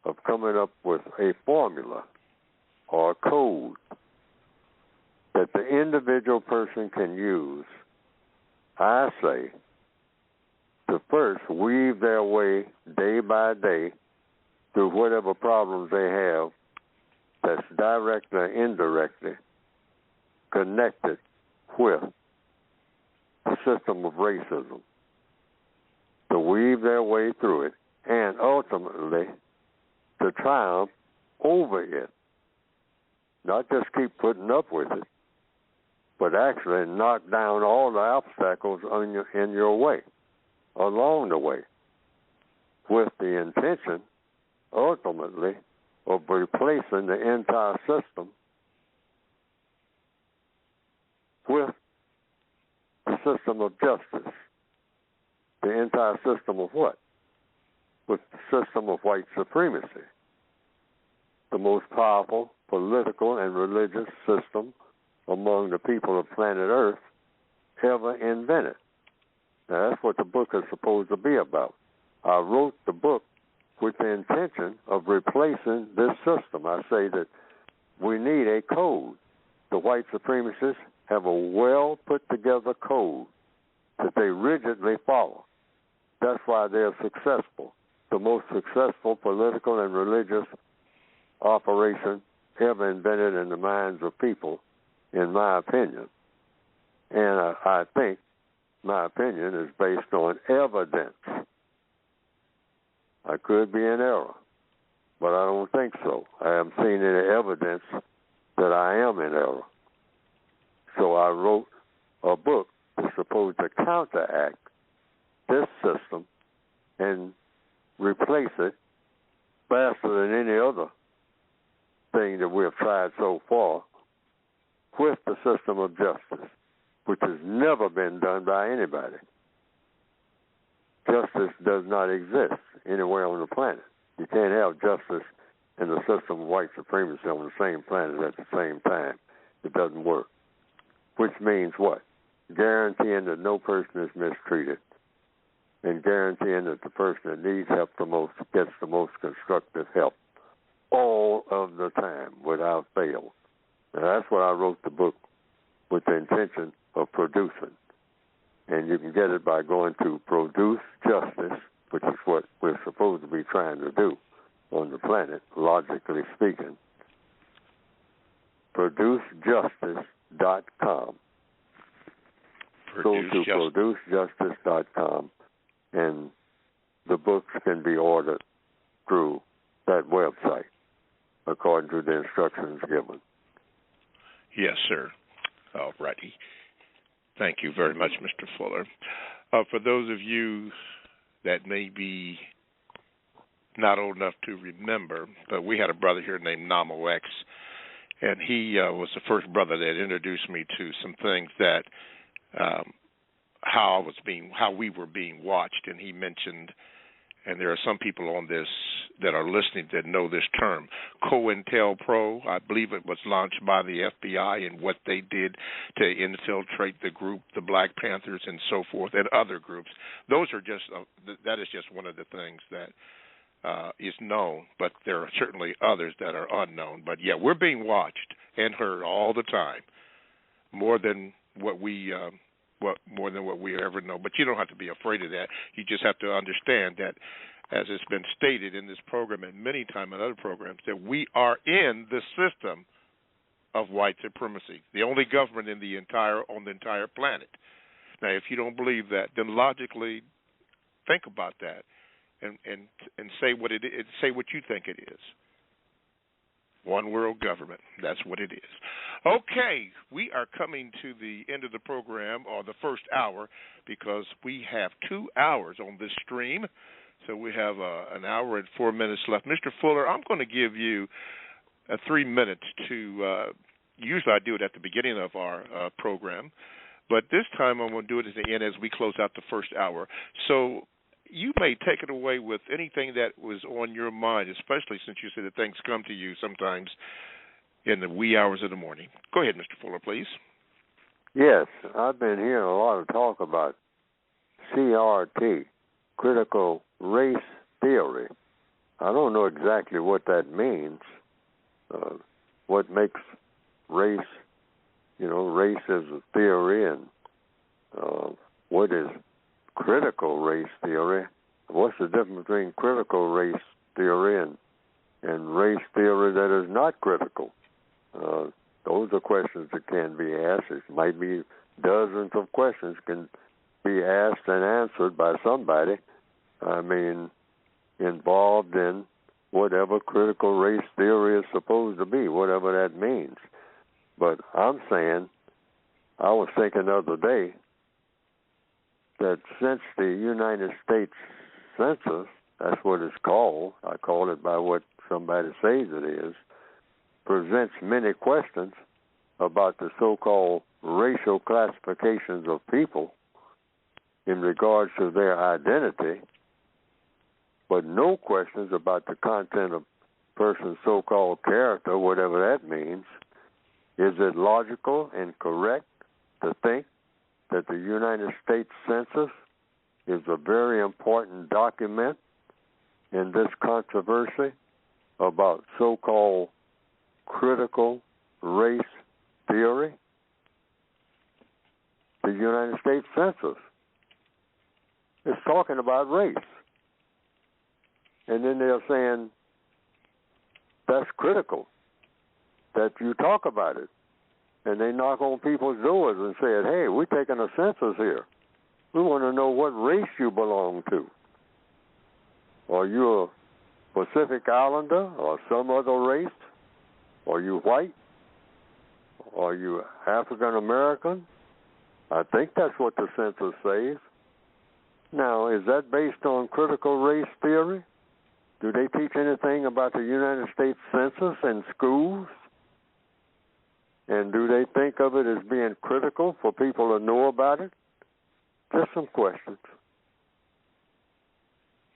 of coming up with a formula or a code that the individual person can use, I say, to first weave their way day by day through whatever problems they have that's directly or indirectly connected with the system of racism, to weave their way through it and ultimately to triumph over it. Not just keep putting up with it, but actually knock down all the obstacles in your way, along the way, with the intention, ultimately, of replacing the entire system with the system of justice. The entire system of what? With the system of white supremacy, the most powerful political and religious system among the people of planet Earth ever invented. Now, that's what the book is supposed to be about. I wrote the book with the intention of replacing this system. I say that we need a code. The white supremacists have a well put together code that they rigidly follow. That's why they're successful. The most successful political and religious operation ever invented in the minds of people, in my opinion. And I think my opinion is based on evidence. I could be in error, but I don't think so. I haven't seen any evidence that I am in error. So I wrote a book that's supposed to counteract this system and replace it faster than any other thing that we have tried so far with the system of justice, which has never been done by anybody. Justice does not exist anywhere on the planet. You can't have justice and the system of white supremacy on the same planet at the same time. It doesn't work. Which means what? Guaranteeing that no person is mistreated and guaranteeing that the person that needs help the most gets the most constructive help all of the time without fail. And that's what I wrote the book with the intention of producing. And you can get it by going to Produce Justice, which is what we're supposed to be trying to do on the planet, logically speaking. ProduceJustice.com. Go to ProduceJustice.com, and the books can be ordered through that website according to the instructions given. Yes, sir. All righty. Thank you very much, Mr. Fuller. For those of you that may be not old enough to remember, but we had a brother here named Namo X, and he was the first brother that introduced me to some things that how we were being watched, and he mentioned, and there are some people on this that are listening that know this term, COINTELPRO. I believe it was launched by the FBI and what they did to infiltrate the group, the Black Panthers and so forth, and other groups. Those are just, that is just one of the things that is known, but there are certainly others that are unknown. But yeah, we're being watched and heard all the time, more than what we ever know. But you don't have to be afraid of that. You just have to understand that, as it's been stated in this program and many times in other programs, that we are in the system of white supremacy, the only government on the entire planet. Now, if you don't believe that, then logically think about that and say what it is. Say what you think it is. One world government. That's what it is. Okay, we are coming to the end of the program, or the first hour, because we have 2 hours on this stream. So we have an hour and 4 minutes left. Mr. Fuller, I'm going to give you 3 minutes to, usually I do it at the beginning of our program, But this time I'm going to do it at the end as we close out the first hour. So you may take it away with anything that was on your mind, especially since you said that things come to you sometimes in the wee hours of the morning. Go ahead, Mr. Fuller, please. Yes, I've been hearing a lot of talk about CRT, critical race theory. I don't know exactly what that means. What makes race, race is a theory, and what is critical race theory? What's the difference between critical race theory and race theory that is not critical? Those are questions that can be asked. It might be dozens of questions can be asked and answered by somebody, involved in whatever critical race theory is supposed to be, whatever that means. But I'm saying, I was thinking the other day that since the United States Census, that's what it's called, I call it by what somebody says it is, presents many questions about the so-called racial classifications of people in regards to their identity, but no questions about the content of person's so-called character, whatever that means. Is it logical and correct to think that the United States Census is a very important document in this controversy about so-called critical race theory? The United States Census is talking about race. And then they're saying that's critical, that you talk about it. And they knock on people's doors and say, hey, we're taking a census here. We want to know what race you belong to. Are you a Pacific Islander or some other race? Are you white? Are you African American? I think that's what the census says. Now, is that based on critical race theory? Do they teach anything about the United States Census in schools? And do they think of it as being critical for people to know about it? Just some questions.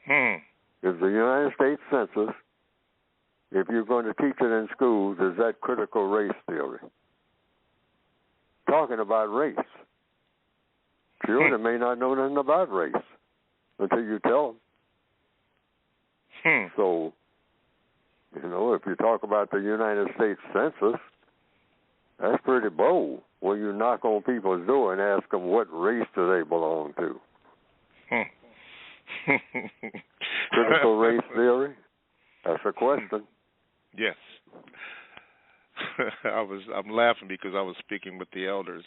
Is the United States Census, if you're going to teach it in schools, is that critical race theory? Talking about race. Children may not know nothing about race until you tell them. So, if you talk about the United States Census, that's pretty bold when you knock on people's door and ask them what race do they belong to. Critical race theory? That's a question. Yes. I'm laughing because I was speaking with the elders,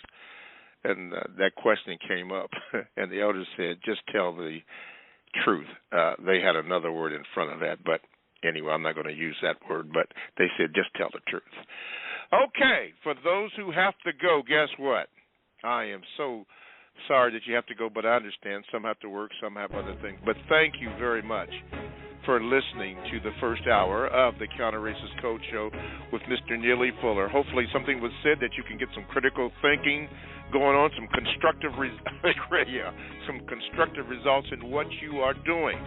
and that question came up, and the elders said, just tell the truth. They had another word in front of that, but anyway, I'm not going to use that word, but they said just tell the truth. Okay, for those who have to go, guess what? I am so sorry that you have to go, but I understand. Some have to work, some have other things. But thank you very much for listening to the first hour of the Counter-Racist Code Show with Mr. Neely Fuller. Hopefully something was said that you can get some critical thinking going on, some constructive some constructive results in what you are doing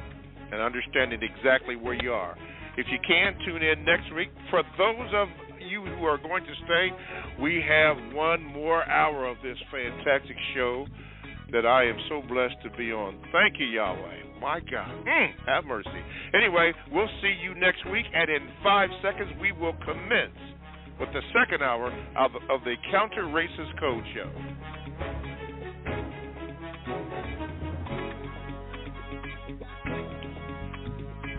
and understanding exactly where you are. If you can, tune in next week. For those of you who are going to stay, we have one more hour of this fantastic show that I am so blessed to be on. Thank you, Yahweh. My God. Have mercy. Anyway, we'll see you next week, and in 5 seconds we will commence with the second hour of the Counter-Racist Code Show.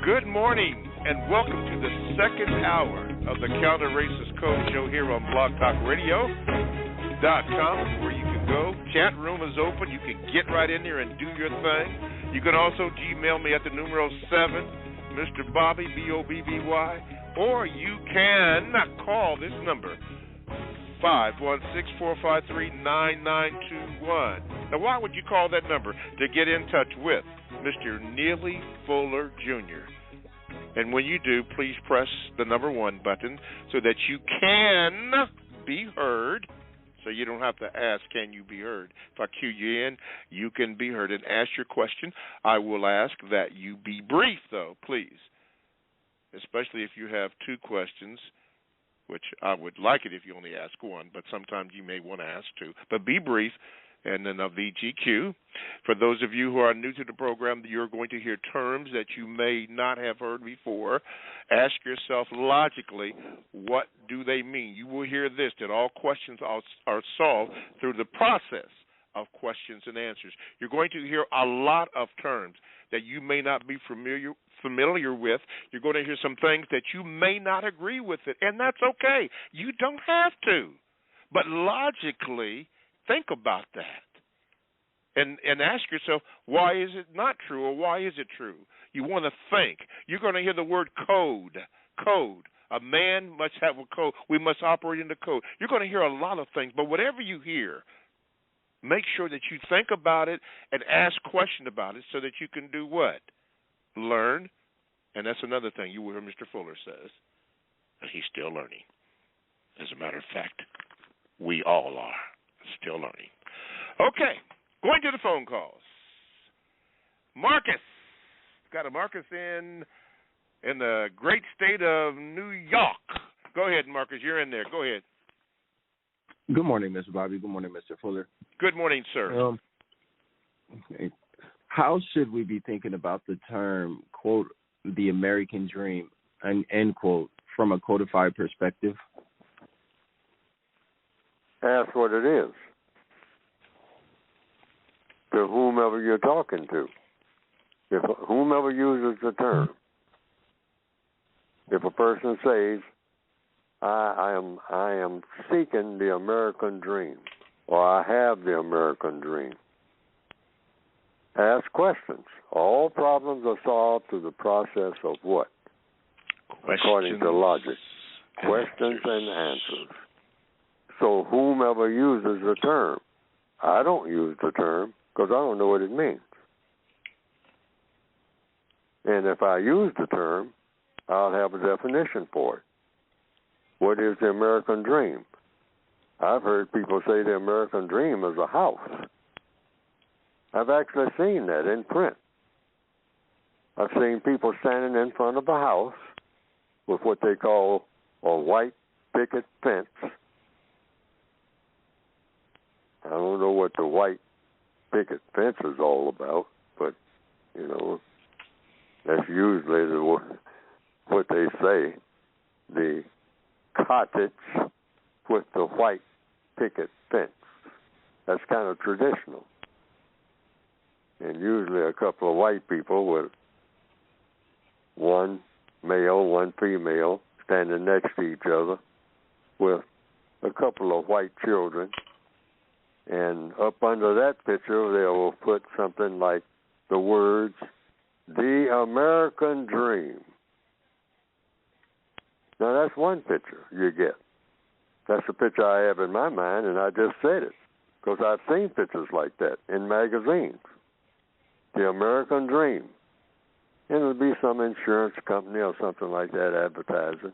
Good morning, and welcome to the second hour of the Counter-Racist Code Show here on blogtalkradio.com, where you can go. Chat room is open. You can get right in there and do your thing. You can also Gmail me at the numero 7, Mr. Bobby, Bobby, or you can call this number, 516-453-9921. Now, why would you call that number? To get in touch with Mr. Neely Fuller, Jr. And when you do, please press the number 1 button so that you can be heard So you don't have to ask, can you be heard? If I cue you in, you can be heard and ask your question. I will ask that you be brief, though, please, especially if you have two questions, which I would like it if you only ask one, but sometimes you may want to ask two. But be brief. And then a VGQ. For those of you who are new to the program, you're going to hear terms that you may not have heard before. Ask yourself logically, what do they mean? You will hear this, that all questions are solved through the process of questions and answers. You're going to hear a lot of terms that you may not be familiar with. You're going to hear some things that you may not agree with it, and that's okay. You don't have to. But logically, think about that and ask yourself, why is it not true or why is it true? You want to think. You're going to hear the word code. Code. A man must have a code. We must operate in the code. You're going to hear a lot of things, but whatever you hear, make sure that you think about it and ask questions about it so that you can do what? Learn. And that's another thing you will hear Mr. Fuller says, that he's still learning. As a matter of fact, we all are. Still learning. Okay, going to the phone calls. Marcus. Got a Marcus in the great state of New York. Go ahead, Marcus. You're in there. Go ahead. Good morning, Mr. Bobby. Good morning, Mr. Fuller. Good morning, sir. Okay. How should we be thinking about the term, quote, the American dream, end quote, from a codified perspective? Ask what it is to whomever you're talking to. If whomever uses the term. If a person says, I am seeking the American dream, or I have the American dream, ask questions. All problems are solved through the process of what? Questions. According to logic. Questions and answers. So whomever uses the term, I don't use the term because I don't know what it means. And if I use the term, I'll have a definition for it. What is the American dream? I've heard people say the American dream is a house. I've actually seen that in print. I've seen people standing in front of a house with what they call a white picket fence. I don't know what the white picket fence is all about, but, you know, that's usually what they say, the cottage with the white picket fence. That's kind of traditional. And usually a couple of white people with one male, one female, standing next to each other with a couple of white children. And up under that picture, they will put something like the words, the American dream. Now, that's one picture you get. That's the picture I have in my mind, and I just said it because I've seen pictures like that in magazines. The American dream. And it'll be some insurance company or something like that advertising.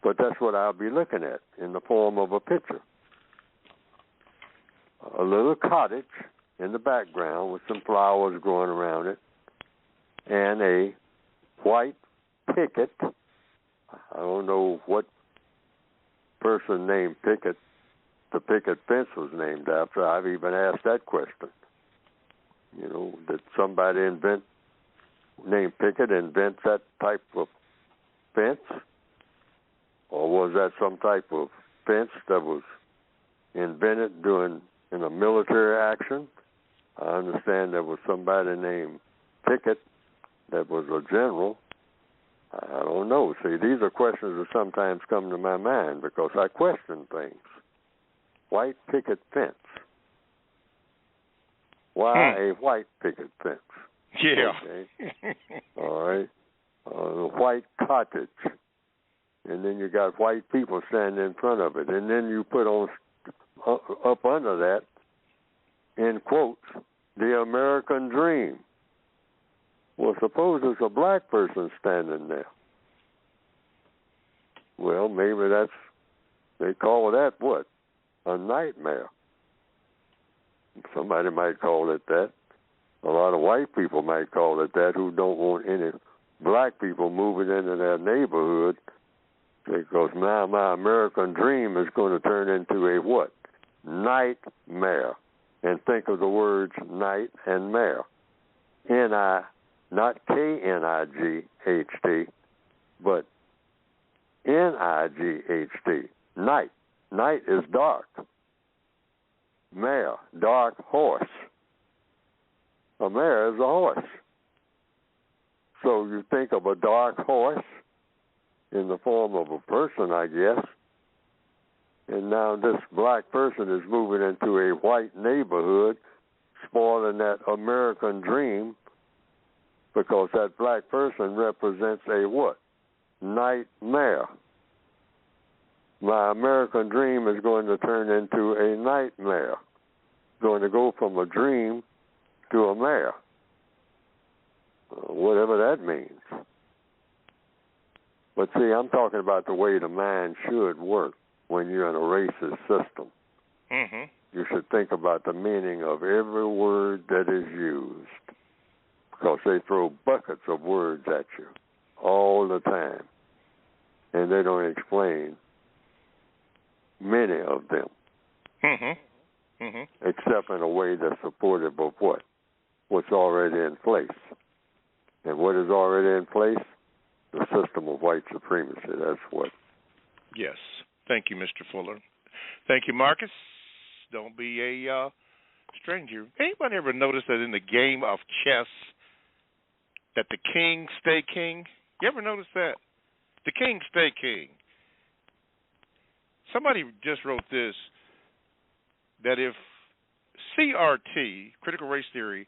But that's what I'll be looking at in the form of a picture. A little cottage in the background with some flowers growing around it and a white picket. I don't know what person named Pickett the picket fence was named after. I've even asked that question. You know, did somebody named Pickett invent that type of fence? Or was that some type of fence that was invented in a military action? I understand there was somebody named Pickett that was a general. I don't know. See, these are questions that sometimes come to my mind because I question things. White picket fence. Why a white picket fence? Yeah. Okay. All right. A white cottage. And then you got white people standing in front of it. And then you put on up under that, in quotes, the American dream. Well, suppose there's a black person standing there. Well, maybe they call that what? a nightmare. Somebody might call it that. A lot of white people might call it that who don't want any black people moving into their neighborhood, because now my American dream is going to turn into a what? Nightmare. And think of the words night and mare. N-I, not K-N-I-G-H-T, but N-I-G-H-T. Night. Night is dark. Mare, dark horse. A mare is a horse. So you think of a dark horse in the form of a person, I guess, and now this black person is moving into a white neighborhood, spoiling that American dream, because that black person represents a what? Nightmare. My American dream is going to turn into a nightmare. Going to go from a dream to a mare. Whatever that means. But see, I'm talking about the way the mind should work when you're in a racist system. Mm-hmm. You should think about the meaning of every word that is used, because they throw buckets of words at you all the time, and they don't explain many of them, except in a way that's supportive of what? What's already in place. And what is already in place? The system of white supremacy. That's what. Yes. Thank you, Mr. Fuller. Thank you, Marcus. Don't be a stranger. Anybody ever notice that in the game of chess that the king stay king? You ever notice that? The king stay king. Somebody just wrote this, that if CRT, critical race theory,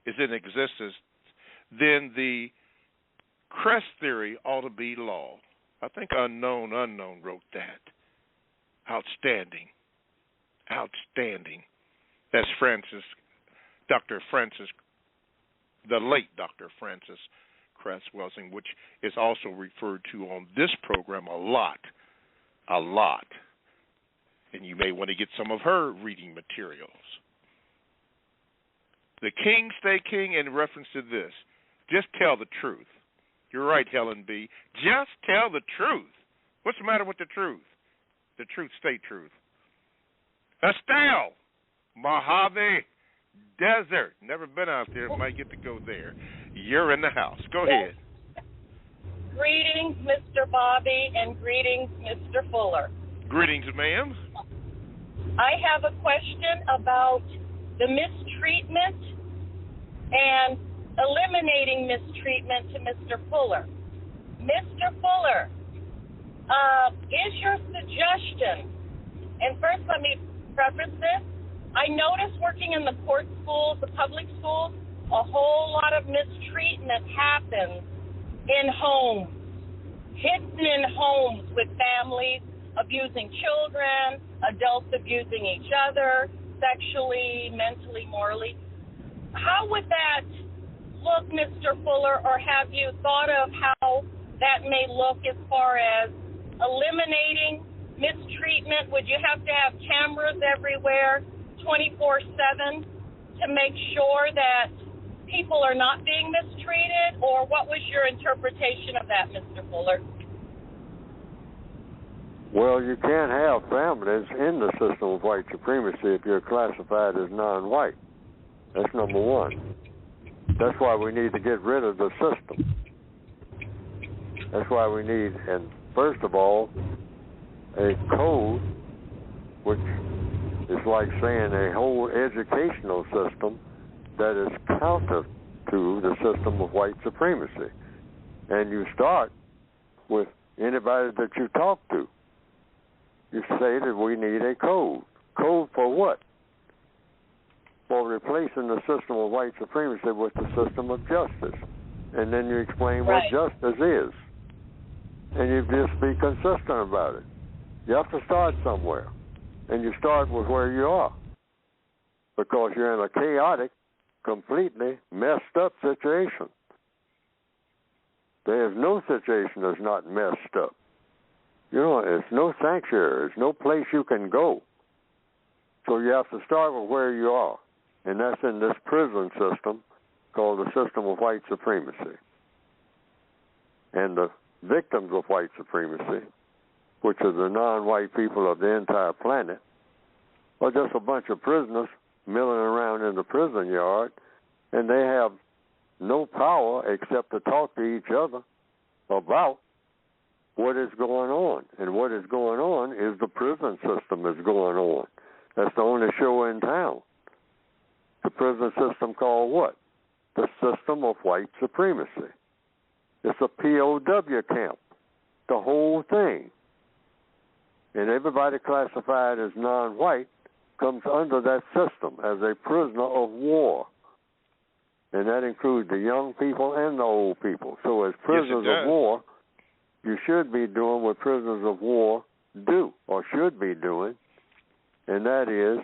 is in existence, then the crest theory ought to be law. I think Unknown wrote that. Outstanding. That's Dr. Francis, the late Dr. Francis Cress Welsing, which is also referred to on this program a lot. And you may want to get some of her reading materials. The king stay king in reference to this. Just tell the truth. You're right, Helen B. Just tell the truth. What's the matter with the truth? The truth stay truth. Estelle, Mojave Desert. Never been out there. Might get to go there. You're in the house. Go ahead. Greetings, Mr. Bobby, and greetings, Mr. Fuller. Greetings, ma'am. I have a question about the mistreatment and eliminating mistreatment to Mr. Fuller. Mr. Fuller, is your suggestion, and first let me preface this, I notice working in the court schools, the public schools, a whole lot of mistreatment happens in homes, hidden in homes with families abusing children, adults abusing each other, sexually, mentally, morally. How would that look, Mr. Fuller, or have you thought of how that may look as far as eliminating mistreatment? Would you have to have cameras everywhere 24/7 to make sure that people are not being mistreated, or what was your interpretation of that, Mr. Fuller? Well, you can't have families in the system of white supremacy if you're classified as non-white. That's number one. That's why we need to get rid of the system. That's why we need, and first of all, a code, which is like saying a whole educational system that is counter to the system of white supremacy. And you start with anybody that you talk to. You say that we need a code. Code for what? For replacing the system of white supremacy with the system of justice. And then you explain what justice is. And you just be consistent about it. You have to start somewhere. And you start with where you are. Because you're in a chaotic, completely messed up situation. There is no situation that's not messed up. You know, there's no sanctuary. There's no place you can go you have to start with where you are, and that's in this prison system called the system of white supremacy. And the victims of white supremacy, which are the non-white people of the entire planet, are just a bunch of prisoners milling around in the prison yard, and they have no power except to talk to each other about what is going on. And what is going on is the prison system is going on. That's the only show in town. The prison system called what? The system of white supremacy. It's a POW camp, the whole thing. And everybody classified as non-white comes under that system as a prisoner of war. And that includes the young people and the old people. So as prisoners of war, you should be doing what prisoners of war do, or should be doing, and that is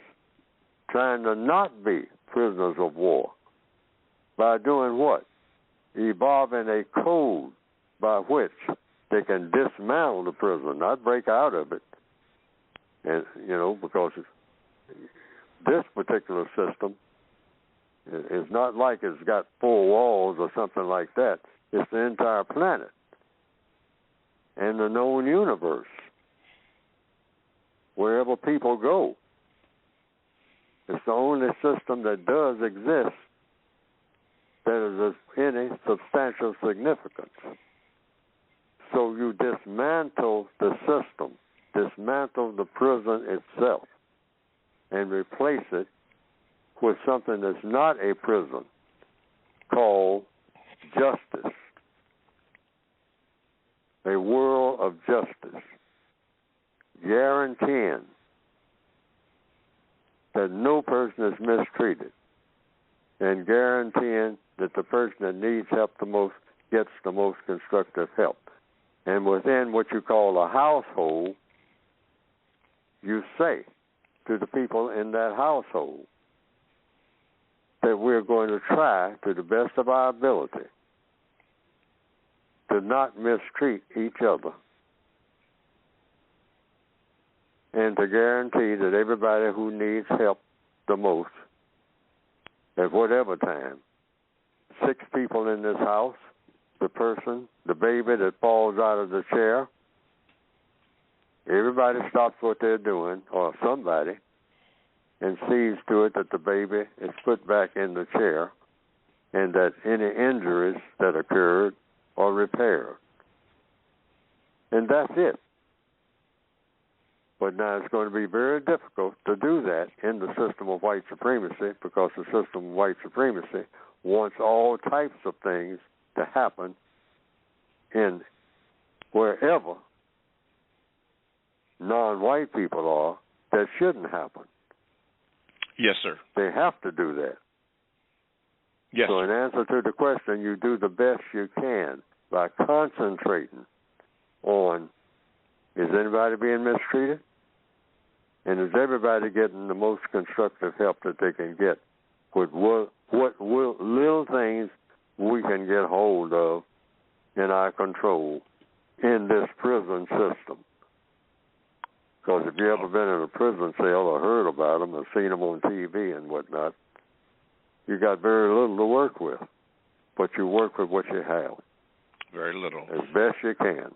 trying to not be prisoners of war. By doing what? Evolving a code by which they can dismantle the prison, not break out of it. And, because this particular system is not like it's got 4 walls or something like that. It's the entire planet and the known universe. Wherever people go, it's the only system that does exist that is of any substantial significance. So you dismantle the system, dismantle the prison itself, and replace it with something that's not a prison called justice, a world of justice, guaranteeing that no person is mistreated and guaranteeing that the person that needs help the most gets the most constructive help. And within what you call a household, you say to the people in that household that we're going to try to the best of our ability to not mistreat each other and to guarantee that everybody who needs help the most at whatever time, 6 people in this house, the person, the baby that falls out of the chair, everybody stops what they're doing, or somebody, and sees to it that the baby is put back in the chair and that any injuries that occurred are repaired. And that's it. But now it's going to be very difficult to do that in the system of white supremacy, because the system of white supremacy wants all types of things to happen in wherever non-white people are that shouldn't happen. Yes, sir. They have to do that. Yes. So in answer to the question, you do the best you can by concentrating on, is anybody being mistreated? And is everybody getting the most constructive help that they can get with what little things we can get hold of in our control in this prison system? Because if you've ever been in a prison cell or heard about them or seen them on TV and whatnot, you got very little to work with. But you work with what you have. Very little. As best you can.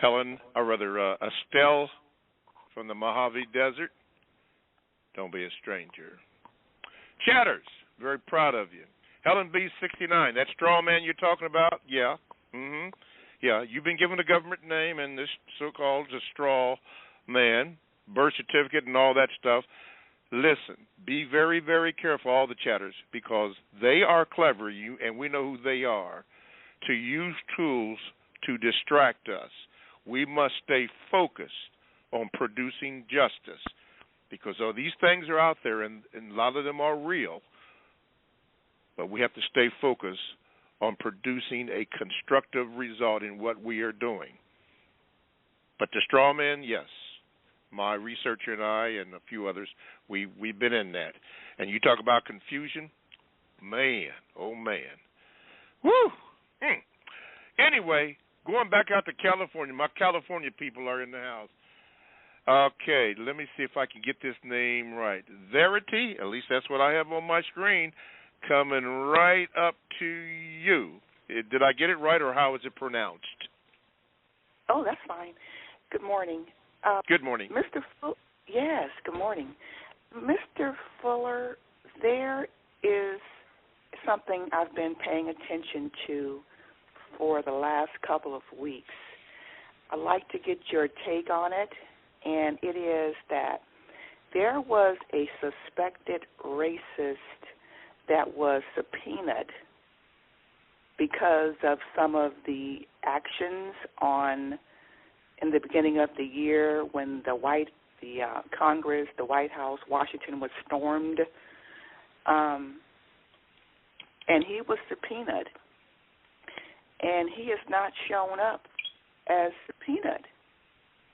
Estelle from the Mojave Desert, don't be a stranger. Chatters, very proud of you. Helen B. 69, that straw man you're talking about? Yeah. Yeah, you've been given a government name and this so-called straw man, birth certificate and all that stuff. Listen, be very, very careful, all the chatters, because they are clever, and we know who they are, to use tools to distract us. We must stay focused on producing justice, because these things are out there, and a lot of them are real, but we have to stay focused on producing a constructive result in what we are doing. But the straw man, yes. My researcher and I and a few others, we've been in that. And you talk about confusion, man, oh man. Woo! Anyway, going back out to California, my California people are in the house. Okay, let me see if I can get this name right. Verity, at least that's what I have on my screen, coming right up to you. Did I get it right, or how is it pronounced? Oh, that's fine. Good morning. Good morning. Yes, good morning. Mr. Fuller, there is something I've been paying attention to for the last couple of weeks. I'd like to get your take on it, and it is that there was a suspected racist that was subpoenaed because of some of the actions in the beginning of the year when the Congress, the White House, Washington was stormed, and he was subpoenaed, and he has not shown up as subpoenaed,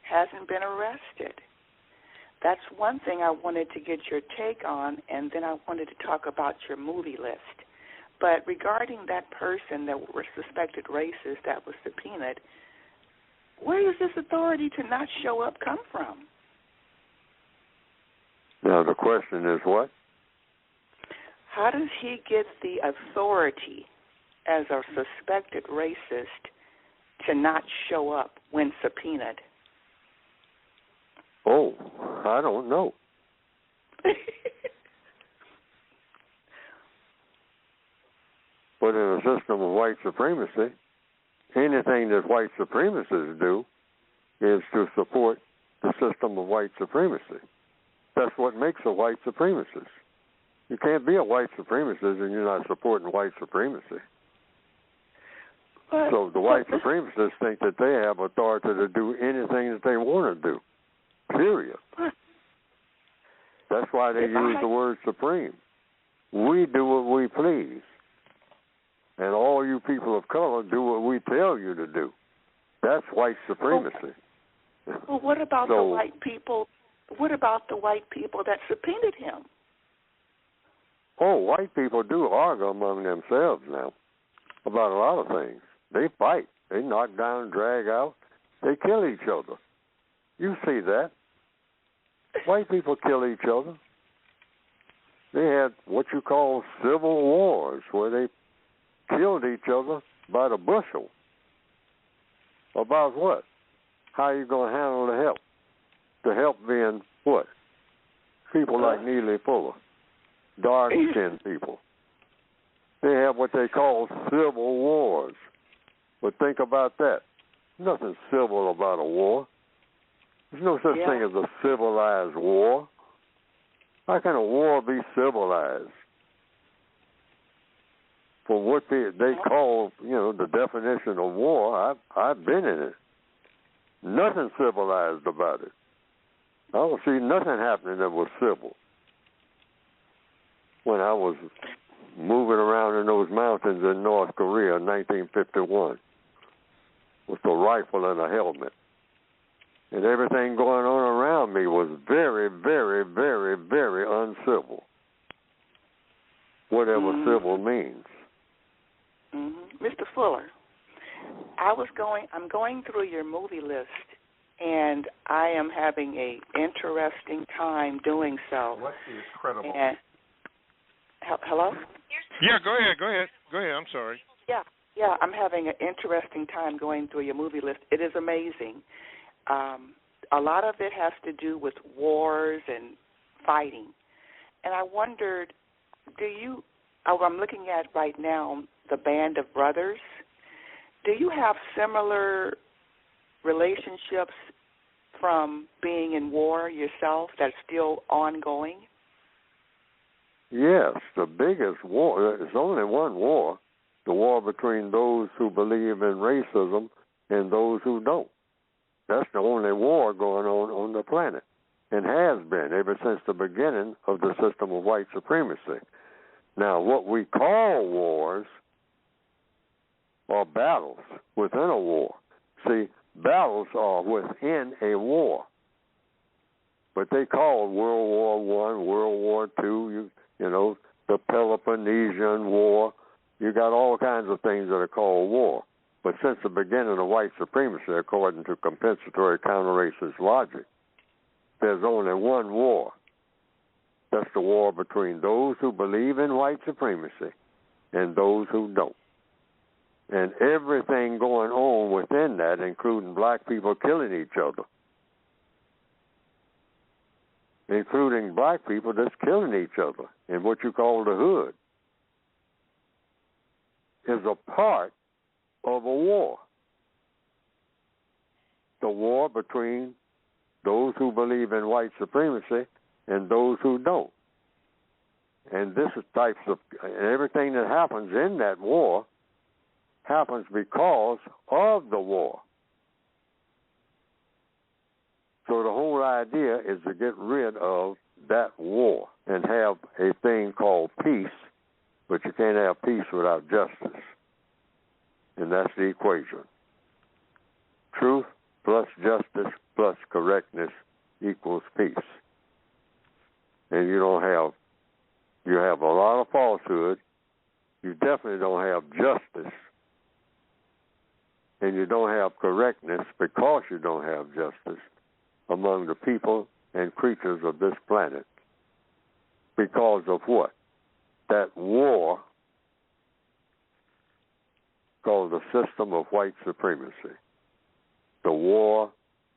hasn't been arrested. That's one thing I wanted to get your take on, and then I wanted to talk about your movie list. But regarding that person that was suspected racist that was subpoenaed, where does this authority to not show up come from? Now, the question is what? How does he get the authority as a suspected racist to not show up when subpoenaed? Oh, I don't know. But in a system of white supremacy, anything that white supremacists do is to support the system of white supremacy. That's what makes a white supremacist. You can't be a white supremacist and you're not supporting white supremacy. So the white supremacists think that they have authority to do anything that they want to do, period. That's why they use the word supreme. We do what we please. And all you people of color do what we tell you to do. That's white supremacy. Well, what about the white people? What about the white people that subpoenaed him? Oh, white people do argue among themselves now about a lot of things. They fight. They knock down, drag out. They kill each other. You see that. White people kill each other. They had what you call civil wars where they killed each other by the bushel. About what? How are you going to handle the help? The help being what? People like Neely Fuller, dark-skinned people. They have what they call civil wars. But think about that. Nothing civil about a war. There's no such thing as a civilized war. How can a war be civilized? For what they call, the definition of war, I've been in it. Nothing civilized about it. I don't see nothing happening that was civil. When I was moving around in those mountains in North Korea in 1951 with a rifle and a helmet. And everything going on around me was very, very, very, very uncivil. Whatever civil means. Mr. Fuller, I'm going through your movie list, and I am having an interesting time doing so. What is credible? Hello? Yeah, go ahead. I'm sorry. Yeah, I'm having an interesting time going through your movie list. It is amazing. A lot of it has to do with wars and fighting. And I wondered, I'm looking at right now the Band of Brothers. Do you have similar relationships from being in war yourself that's still ongoing? Yes, the biggest war, there's only one war, the war between those who believe in racism and those who don't. That's the only war going on the planet, and has been ever since the beginning of the system of white supremacy. Now, what we call wars are battles within a war. See, battles are within a war. But they call World War I, World War II, the Peloponnesian War. You got all kinds of things that are called war. But since the beginning of white supremacy, according to compensatory counter-racist logic, there's only one war. That's the war between those who believe in white supremacy and those who don't. And everything going on within that, including black people killing each other, including black people that's killing each other in what you call the hood, is a part of a war. The war between those who believe in white supremacy and those who don't. And this is types of, everything that happens in that war happens because of the war. So the whole idea is to get rid of that war and have a thing called peace, but you can't have peace without justice. And that's the equation. Truth plus justice plus correctness equals peace. And you have a lot of falsehood. You definitely don't have justice. And you don't have correctness because you don't have justice among the people and creatures of this planet. Because of what? That war called the system of white supremacy. The war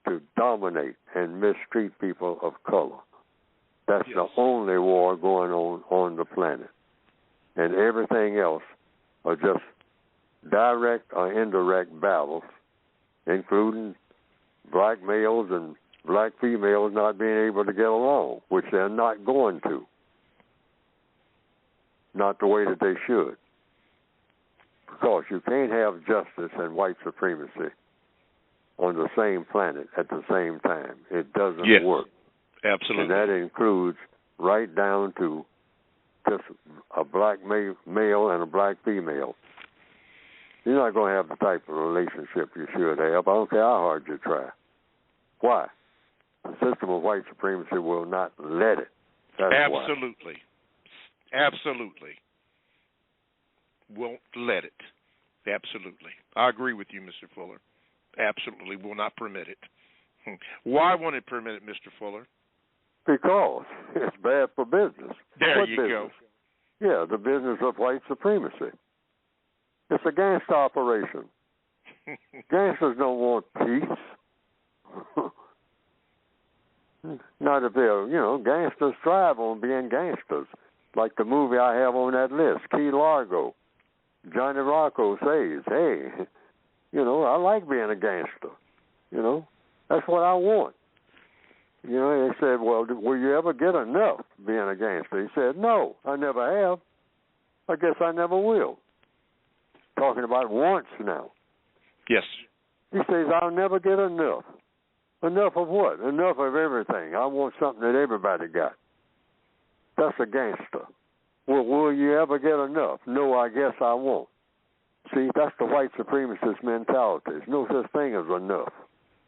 to dominate and mistreat people of color. That's the only war going on the planet. And everything else are just direct or indirect battles, including black males and black females not being able to get along, which they're not going to. Not the way that they should. Because you can't have justice and white supremacy on the same planet at the same time. It doesn't work. Absolutely. And that includes right down to just a black male and a black female. You're not going to have the type of relationship you should have. I don't care how hard you try. Why? The system of white supremacy will not let it. That's Absolutely. Why. Absolutely. Won't let it. Absolutely. I agree with you, Mr. Fuller. Absolutely will not permit it. Why won't it permit it, Mr. Fuller? Because it's bad for business. There what you business? go. Yeah, the business of white supremacy. It's a gangster operation. Gangsters don't want peace. Not if they're, gangsters thrive on being gangsters. Like the movie I have on that list, Key Largo. Johnny Rocco says, hey, I like being a gangster. That's what I want. They said, well, will you ever get enough being a gangster? He said, no, I never have. I guess I never will. Talking about wants now. Yes. He says, I'll never get enough. Enough of what? Enough of everything. I want something that everybody got. That's a gangster. Well, will you ever get enough? No, I guess I won't. See, that's the white supremacist mentality. There's no such thing as enough.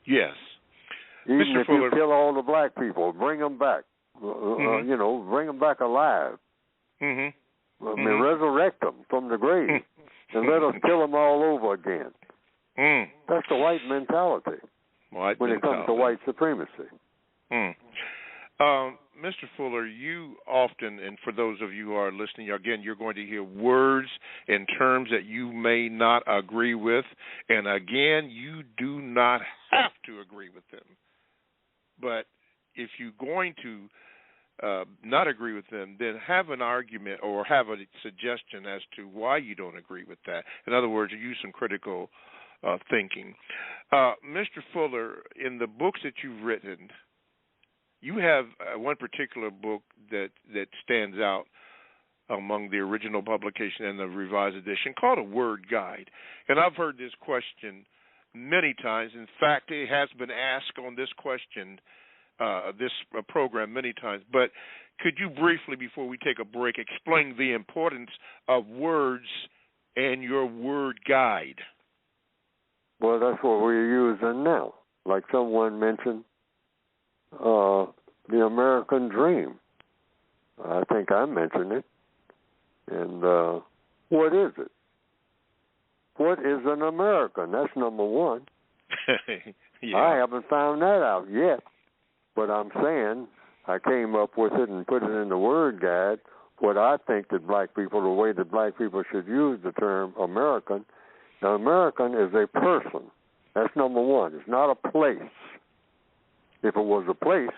Yes. Even Mr. if Fuller, you kill all the black people, bring them back. Bring them back alive. Mm-hmm. I mean, resurrect them from the grave and let us kill them all over again. That's the white mentality when it comes to white supremacy. Mr. Fuller, you often, and for those of you who are listening, again, you're going to hear words and terms that you may not agree with, and again, you do not have to agree with them. But if you're going to not agree with them, then have an argument or have a suggestion as to why you don't agree with that. In other words, use some critical thinking. Mr. Fuller, in the books that you've written, you have one particular book that stands out among the original publication and the revised edition called A Word Guide. And I've heard this question many times. In fact, it has been asked on this question, this program many times. But could you briefly, before we take a break, explain the importance of words and your word guide? Well, that's what we're using now. Like someone mentioned, the American dream. I think I mentioned it. And what is it? What is an American? That's number one. Yeah. I haven't found that out yet. But I'm saying I came up with it and put it in the word guide, what I think that black people, the way that black people should use the term American. Now, American is a person. That's number one. It's not a place. If it was a place,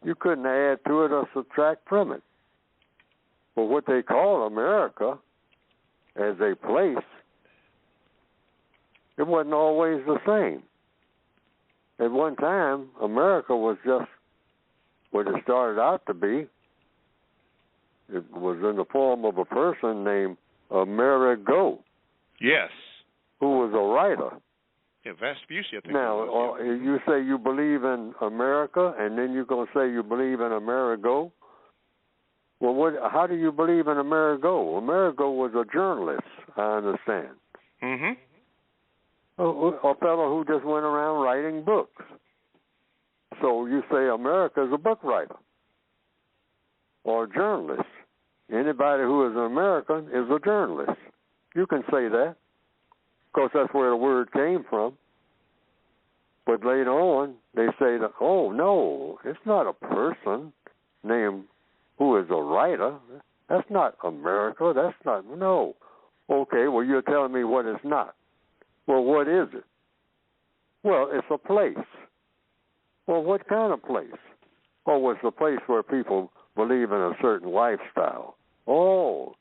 you couldn't add to it or subtract from it. But what they call America as a place, it wasn't always the same. At one time, America was just what it started out to be. It was in the form of a person named Amerigo. Yes. Who was a writer. Yeah, Vespucci, I think. Now, you say you believe in America, and then you're going to say you believe in Amerigo? Well, how do you believe in Amerigo? Amerigo was a journalist, I understand. Mm-hmm. A fellow who just went around writing books. So you say America is a book writer or a journalist. Anybody who is an American is a journalist. You can say that because that's where the word came from. But later on, they say that, oh, no, it's not a person named who is a writer. That's not America. That's not, no. Okay, well, you're telling me what it's not. Well, what is it? Well, it's a place. Well, what kind of place? Oh, it's a place where people believe in a certain lifestyle. Oh,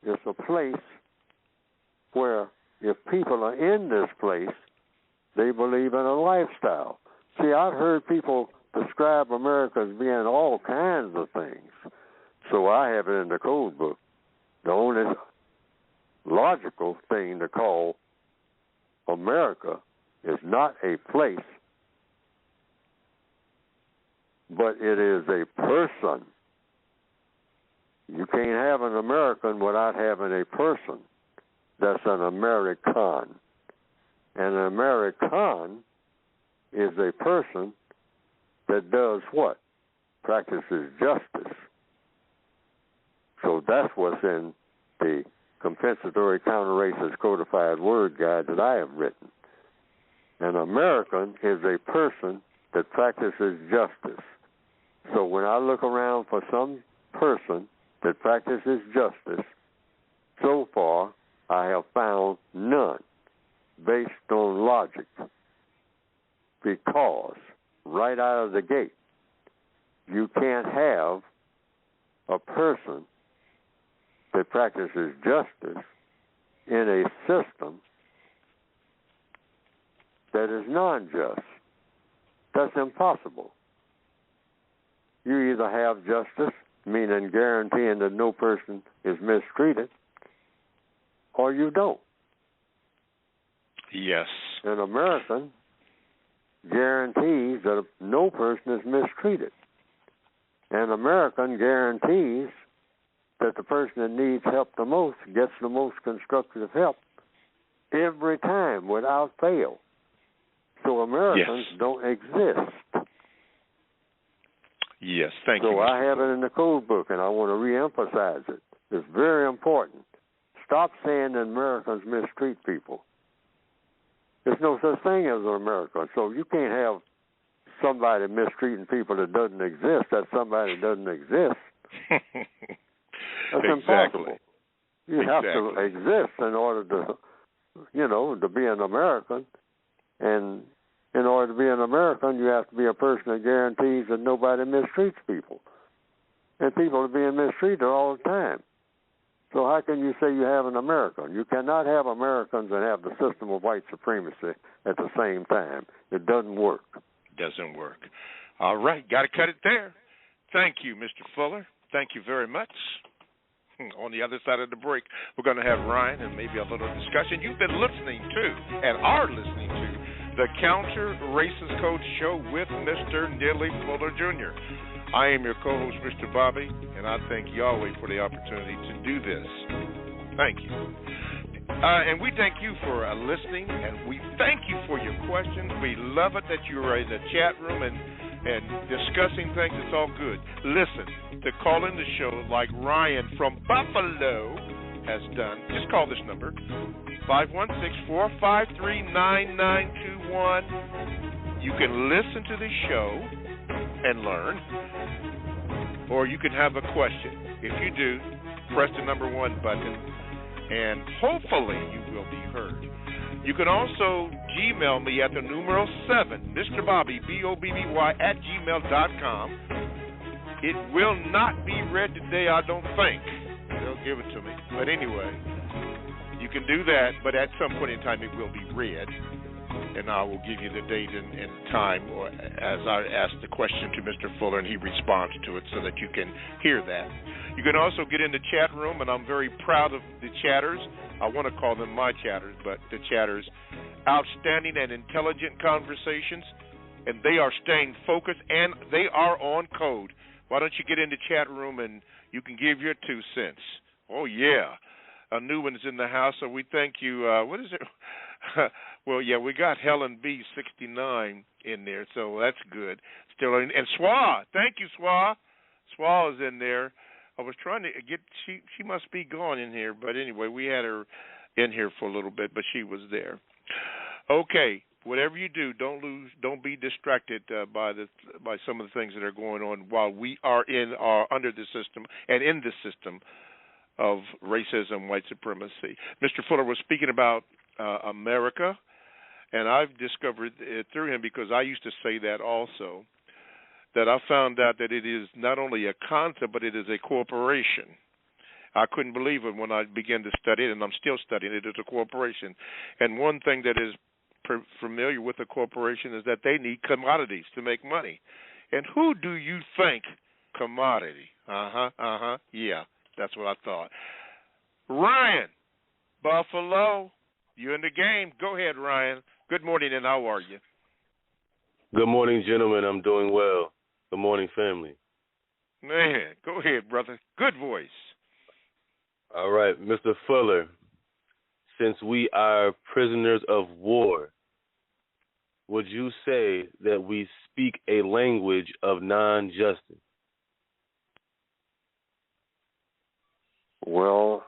it's a place where if people are in this place, they believe in a lifestyle. See, I've heard people describe America as being all kinds of things. So I have it in the code book. The only logical thing to call America is not a place, but it is a person. You can't have an American without having a person. That's an American. And an American is a person that does what? Practices justice. So that's what's in the compensatory counter-racist codified word guide that I have written. An American is a person that practices justice. So when I look around for some person that practices justice, so far I have found none based on logic, because right out of the gate, you can't have a person that practices justice in a system that is non-just. That's impossible. You either have justice, meaning guaranteeing that no person is mistreated, or you don't. Yes. An American guarantees that no person is mistreated. An American guarantees that the person that needs help the most gets the most constructive help every time without fail. So Americans don't exist. Yes, thank you. So I have it in the code book, and I want to reemphasize it. It's very important. Stop saying that Americans mistreat people. There's no such thing as an American. So you can't have somebody mistreating people that doesn't exist. That somebody doesn't exist. That's impossible. You have to exist in order to, to be an American. And in order to be an American, you have to be a person that guarantees that nobody mistreats people. And people are being mistreated all the time. So how can you say you have an American? You cannot have Americans and have the system of white supremacy at the same time. It doesn't work. Doesn't work. All right, got to cut it there. Thank you, Mr. Fuller. Thank you very much. On the other side of the break, we're going to have Ryan and maybe a little discussion. You've been listening to and are listening to the Counter Racist Code Show with Mr. Neely Fuller Jr. I am your co-host, Mr. Bobby, and I thank Yahweh for the opportunity to do this. Thank you. And we thank you for listening, and we thank you for your questions. We love it that you're in the chat room and discussing things. It's all good. Listen, to call in the show like Ryan from Buffalo has done, just call this number, 516-453-9921. You can listen to the show and learn, or you can have a question. If you do, press the number 1 button, and hopefully you will be heard. You can also Gmail me at the numeral 7, Mr. Bobby, BOBBY, @gmail.com. It will not be read today, I don't think. They'll give it to me. But anyway, you can do that, but at some point in time it will be read. And I will give you the date and time or as I ask the question to Mr. Fuller and he responds to it so that you can hear that. You can also get in the chat room, and I'm very proud of the chatters. I want to call them my chatters, but the chatters. Outstanding and intelligent conversations, and they are staying focused, and they are on code. Why don't you get in the chat room and you can give your 2 cents? Oh, yeah. A new one's in the house, so we thank you. What is it? Well, yeah, we got Helen B. 69 in there, so that's good. Still, and Swa, thank you, Swa. Swa is in there. I was trying to get, she must be gone in here, but anyway, we had her in here for a little bit, but she was there. Okay, whatever you do, don't be distracted by some of the things that are going on while we are under the system and in the system of racism, white supremacy. Mr. Fuller was speaking about America, and I've discovered it through him because I used to say that also, that I found out that it is not only a concept, but it is a corporation. I couldn't believe it when I began to study it, and I'm still studying it. It's a corporation. And one thing that is familiar with a corporation is that they need commodities to make money. And who do you think? Commodity. Yeah, that's what I thought. Ryan, Buffalo, you in the game. Go ahead, Ryan. Good morning, and how are you? Good morning, gentlemen. I'm doing well. Good morning, family. Man, go ahead, brother. Good voice. All right, Mr. Fuller, since we are prisoners of war, would you say that we speak a language of non-justice? Well,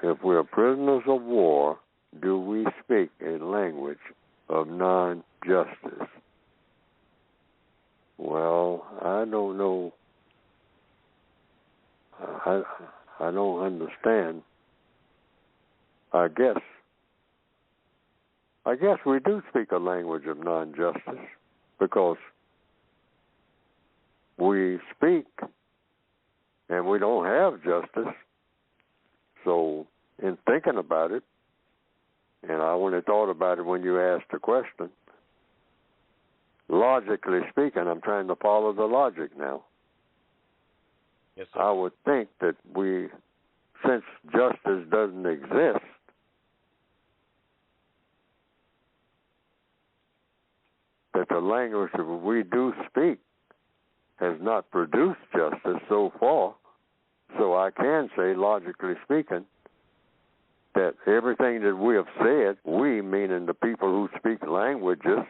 if we're prisoners of war, do we speak a language of non-justice? Well, I don't know. I don't understand. I guess we do speak a language of non-justice because we speak and we don't have justice. So in thinking about it, and I only thought about it when you asked the question, logically speaking, I'm trying to follow the logic now. Yes, sir. I would think that since justice doesn't exist, that the language that we do speak has not produced justice so far. So I can say, logically speaking, that everything that we have said, we meaning the people who speak languages,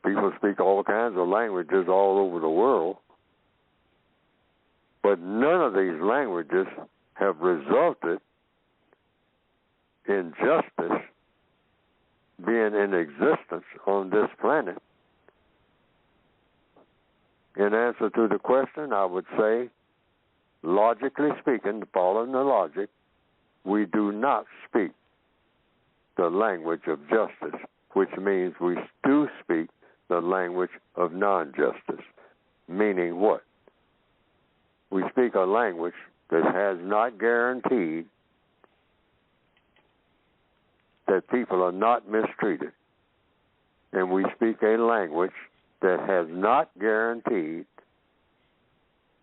people speak all kinds of languages all over the world, but none of these languages have resulted in justice being in existence on this planet. In answer to the question, I would say, logically speaking, following the logic, we do not speak the language of justice, which means we do speak the language of non-justice. Meaning what? We speak a language that has not guaranteed that people are not mistreated. And we speak a language that has not guaranteed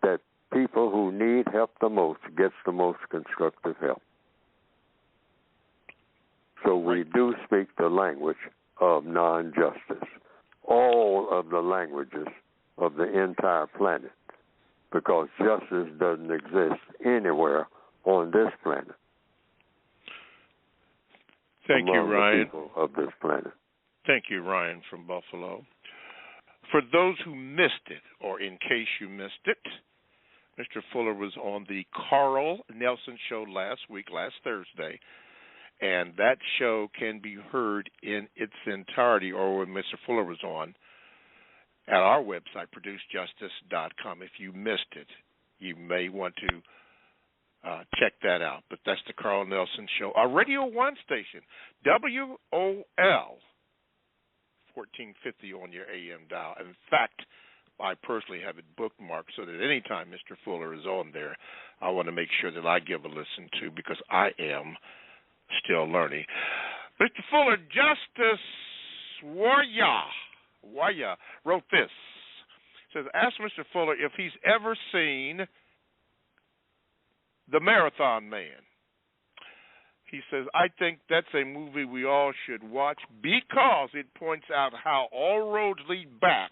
that people who need help the most gets the most constructive help. So we do speak the language of non-justice, all of the languages of the entire planet, because justice doesn't exist anywhere on this planet. Thank you, Ryan. The people of this planet. Thank you, Ryan from Buffalo. For those who missed it, or in case you missed it, Mr. Fuller was on the Carl Nelson show last Thursday, and that show can be heard in its entirety, or when Mr. Fuller was on, at our website, producejustice.com. If you missed it, you may want to check that out. But that's the Carl Nelson show. Our Radio 1 station, WOL, 1450 on your AM dial. In fact, I personally have it bookmarked so that any time Mr. Fuller is on there, I want to make sure that I give a listen to, because I am still learning. Mr. Fuller, Justice Warrior wrote this. It says, ask Mr. Fuller if he's ever seen The Marathon Man. He says, I think that's a movie we all should watch because it points out how all roads lead back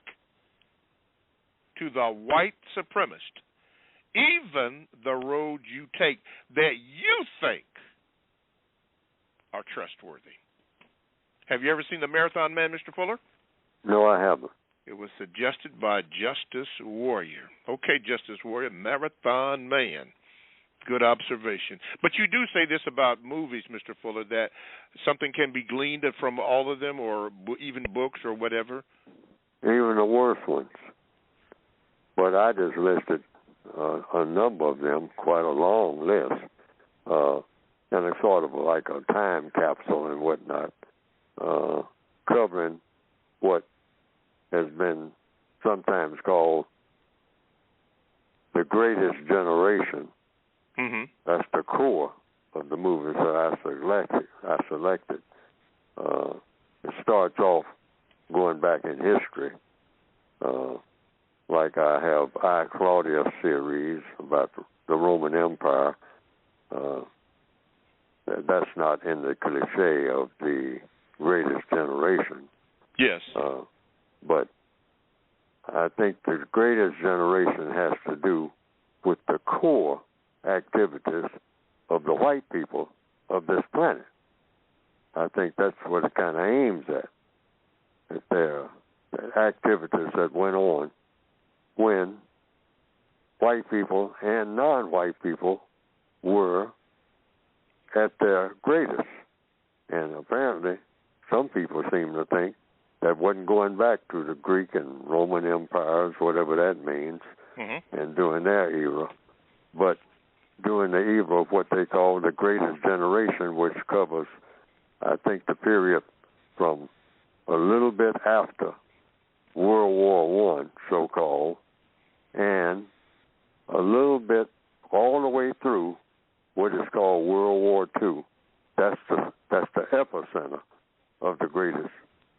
to the white supremacist, even the roads you take that you think are trustworthy. Have you ever seen The Marathon Man, Mr. Fuller? No, I haven't. It was suggested by Justice Warrior. Okay, Justice Warrior, Marathon Man. Good observation. But you do say this about movies, Mr. Fuller, that something can be gleaned from all of them, or even books or whatever? Even the worst ones. But I just listed a number of them, quite a long list, and it's sort of like a time capsule and whatnot, covering what has been sometimes called the greatest generation. Mm-hmm. That's the core of the movies that I selected. It starts off going back in history, like I have I, Claudius series about the Roman Empire. That's not in the cliche of the greatest generation. Yes. But I think the greatest generation has to do with the core activities of the white people of this planet. I think that's what it kind of aims at. That there are activities that went on when white people and non-white people were at their greatest. And apparently some people seem to think that wasn't going back to the Greek and Roman empires, whatever that means, and during their era, but during the era of what they call the greatest generation, which covers, I think, the period from a little bit after World War I, so-called, and a little bit all the way through what is called World War II. That's the epicenter of the greatest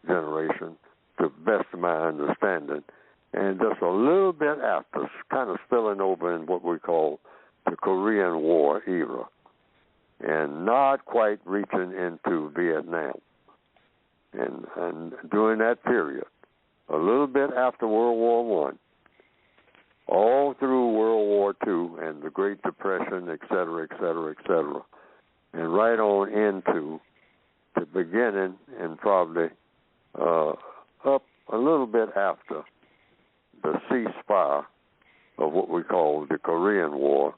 generation, to the best of my understanding. And just a little bit after, kind of spilling over in what we call the Korean War era, and not quite reaching into Vietnam. And during that period, a little bit after World War I, all through World War II and the Great Depression, et cetera, et cetera, et cetera, and right on into the beginning and probably up a little bit after the ceasefire of what we call the Korean War,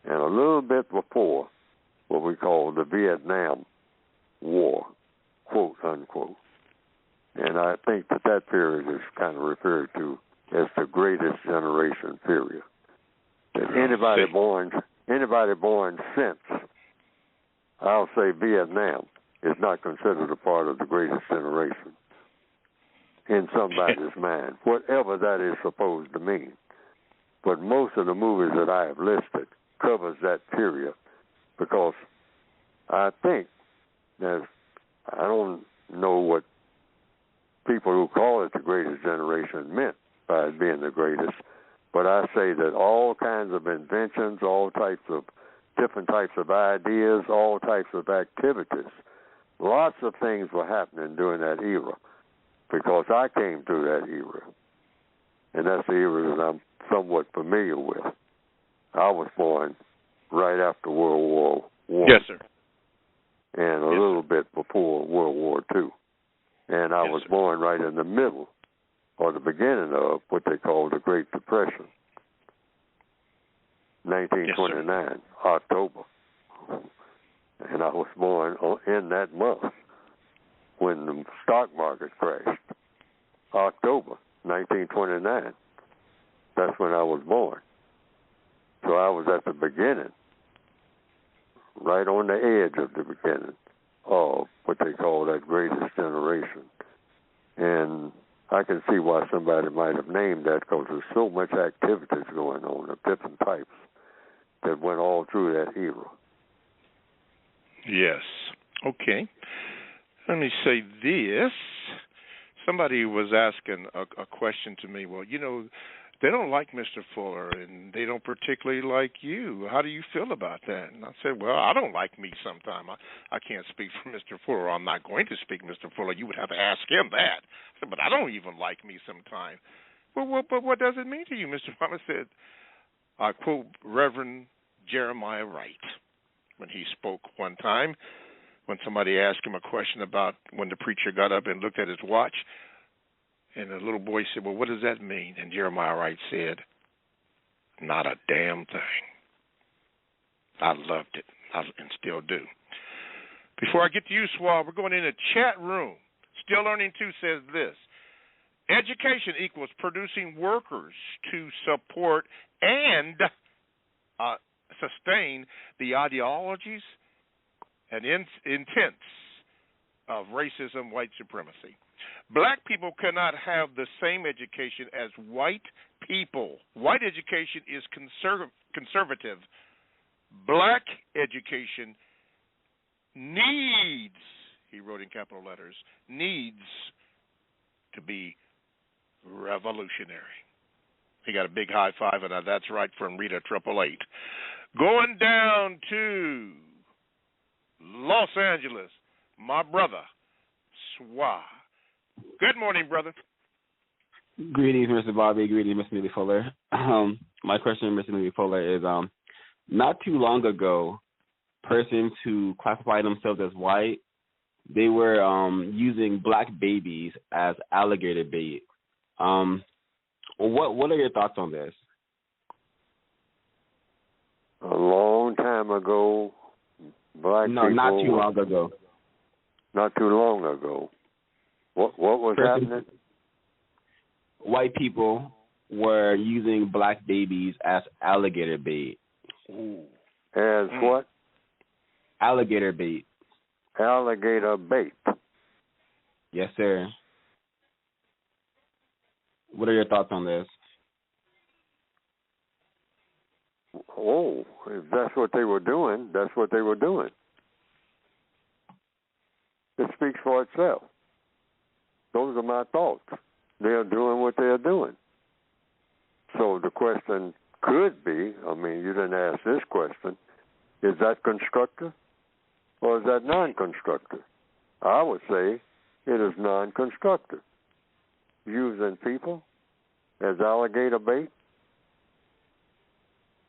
and a little bit before what we call the Vietnam War, quote unquote. And I think that period is kind of referred to as the greatest generation period. That anybody born since, I'll say, Vietnam is not considered a part of the greatest generation in somebody's mind, whatever that is supposed to mean. But most of the movies that I have listed covers that period, because I think that, I don't know what people who call it the greatest generation meant by it being the greatest, but I say that all kinds of inventions, all types of different types of ideas, all types of activities, lots of things were happening during that era, because I came through that era, and that's the era that I'm somewhat familiar with. I was born right after World War I. Yes, sir. And a little bit before World War II. And I was born right in the middle, or the beginning of what they call the Great Depression. 1929, yes, October. And I was born in that month when the stock market crashed. October 1929. That's when I was born. So I was at the beginning, right on the edge of the beginning of what they call that greatest generation. And I can see why somebody might have named that, because there's so much activities going on of different types that went all through that era. Yes. Okay. Let me say this. Somebody was asking a question to me. Well, they don't like Mr. Fuller, and they don't particularly like you. How do you feel about that? And I said, well, I don't like me sometime. I can't speak for Mr. Fuller. I'm not going to speak Mr. Fuller. You would have to ask him that. I said, but I don't even like me sometime. Well, but what does it mean to you, Mr. Fuller? I said, I quote Reverend Jeremiah Wright when he spoke one time, when somebody asked him a question about when the preacher got up and looked at his watch. And the little boy said, well, what does that mean? And Jeremiah Wright said, not a damn thing. I loved it, and still do. Before I get to you, Swab, we're going in the chat room. Still Learning 2 says this: education equals producing workers to support and sustain the ideologies and intents of racism, white supremacy. Black people cannot have the same education as white people. White education is conservative. Black education needs, he wrote in capital letters, needs to be revolutionary. He got a big high five, and that's right from Rita 888. Going down to Los Angeles, my brother, Swa. Good morning, brother. Greetings, Mr. Bobby. Greetings, Mr. Neely Fuller. My question, Mr. Neely Fuller, is not too long ago, persons who classify themselves as white, they were using black babies as alligator bait. What are your thoughts on this? A long time ago, black people... No, not too long ago. Not too long ago. What was happening? White people were using black babies as alligator bait. Ooh. As what? Alligator bait. Alligator bait. Yes, sir. What are your thoughts on this? Oh, if that's what they were doing, that's what they were doing. It speaks for itself. Those are my thoughts. They're doing what they're doing. So the question could be, you didn't ask this question, is that constructive or is that non-constructive? I would say it is non-constructive. Using people as alligator bait,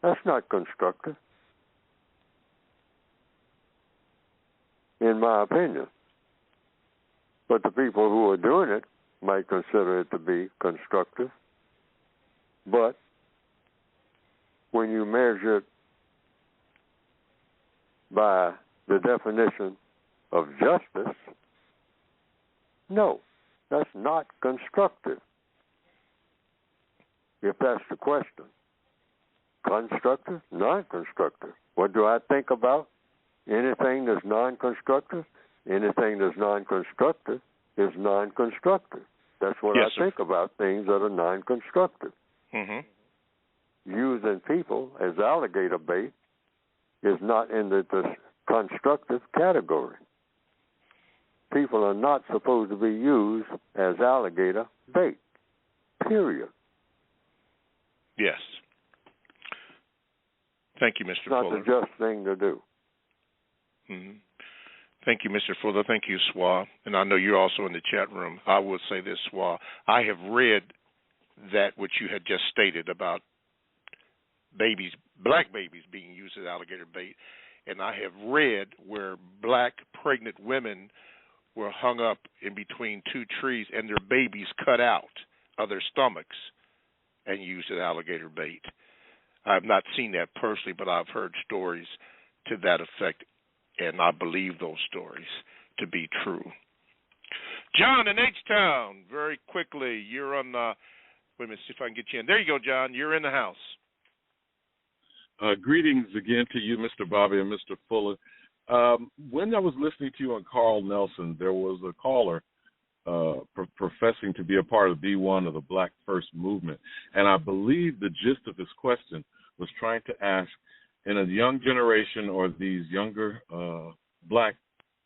that's not constructive, in my opinion. But the people who are doing it might consider it to be constructive. But when you measure it by the definition of justice, no, that's not constructive. If that's the question. Constructive, non-constructive. What do I think about? Anything that's non-constructive? Anything that's non-constructive is non-constructive. That's what I think about things that are non-constructive. Mm-hmm. Using people as alligator bait is not in the constructive category. People are not supposed to be used as alligator bait, period. Yes. Thank you, Mr. Fuller. It's not the just thing to do. Mm-hmm. Thank you, Mr. Fuller. Thank you, Swa. And I know you're also in the chat room. I will say this, Swa. I have read that which you had just stated about babies, black babies being used as alligator bait. And I have read where black pregnant women were hung up in between two trees and their babies cut out of their stomachs and used as alligator bait. I've not seen that personally, but I've heard stories to that effect, and I believe those stories to be true. John in H-Town, very quickly, you're on wait a minute, see if I can get you in. There you go, John. You're in the house. Greetings again to you, Mr. Bobby and Mr. Fuller. When I was listening to you on Carl Nelson, there was a caller professing to be a part of B1 of the Black First Movement. And I believe the gist of his question was trying to ask, in a young generation or these younger black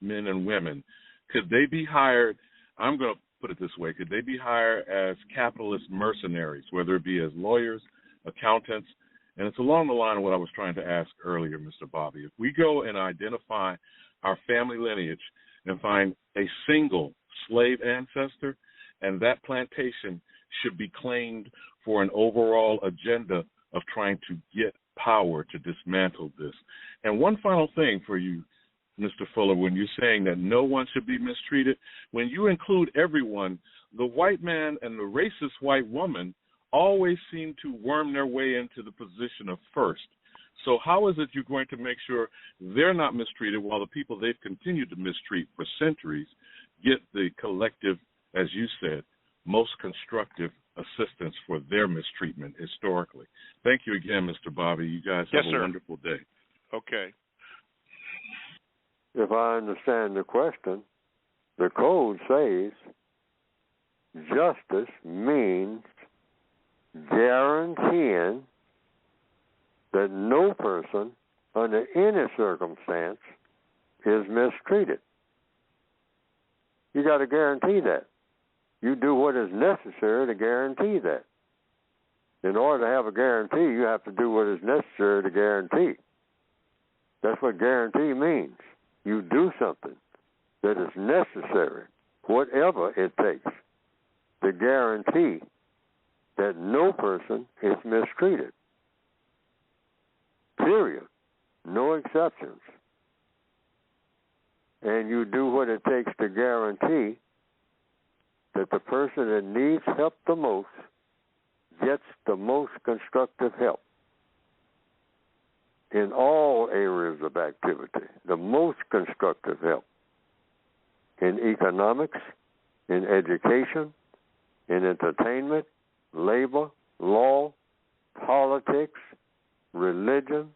men and women, could they be hired, I'm going to put it this way, could they be hired as capitalist mercenaries, whether it be as lawyers, accountants? And it's along the line of what I was trying to ask earlier, Mr. Bobby. If we go and identify our family lineage and find a single slave ancestor, and that plantation should be claimed for an overall agenda of trying to get power to dismantle this. And one final thing for you, Mr. Fuller, when you're saying that no one should be mistreated, when you include everyone, the white man and the racist white woman always seem to worm their way into the position of first. So how is it you're going to make sure they're not mistreated while the people they've continued to mistreat for centuries get the collective, as you said, most constructive assistance for their mistreatment historically? Thank you again, Mr. Bobby. You guys have a wonderful day. Okay. If I understand the question, the code says justice means guaranteeing that no person under any circumstance is mistreated. You got to guarantee that. You do what is necessary to guarantee that. In order to have a guarantee, you have to do what is necessary to guarantee. That's what guarantee means. You do something that is necessary, whatever it takes, to guarantee that no person is mistreated. Period. No exceptions. And you do what it takes to guarantee that the person that needs help the most gets the most constructive help in all areas of activity, the most constructive help in economics, in education, in entertainment, labor, law, politics, religion,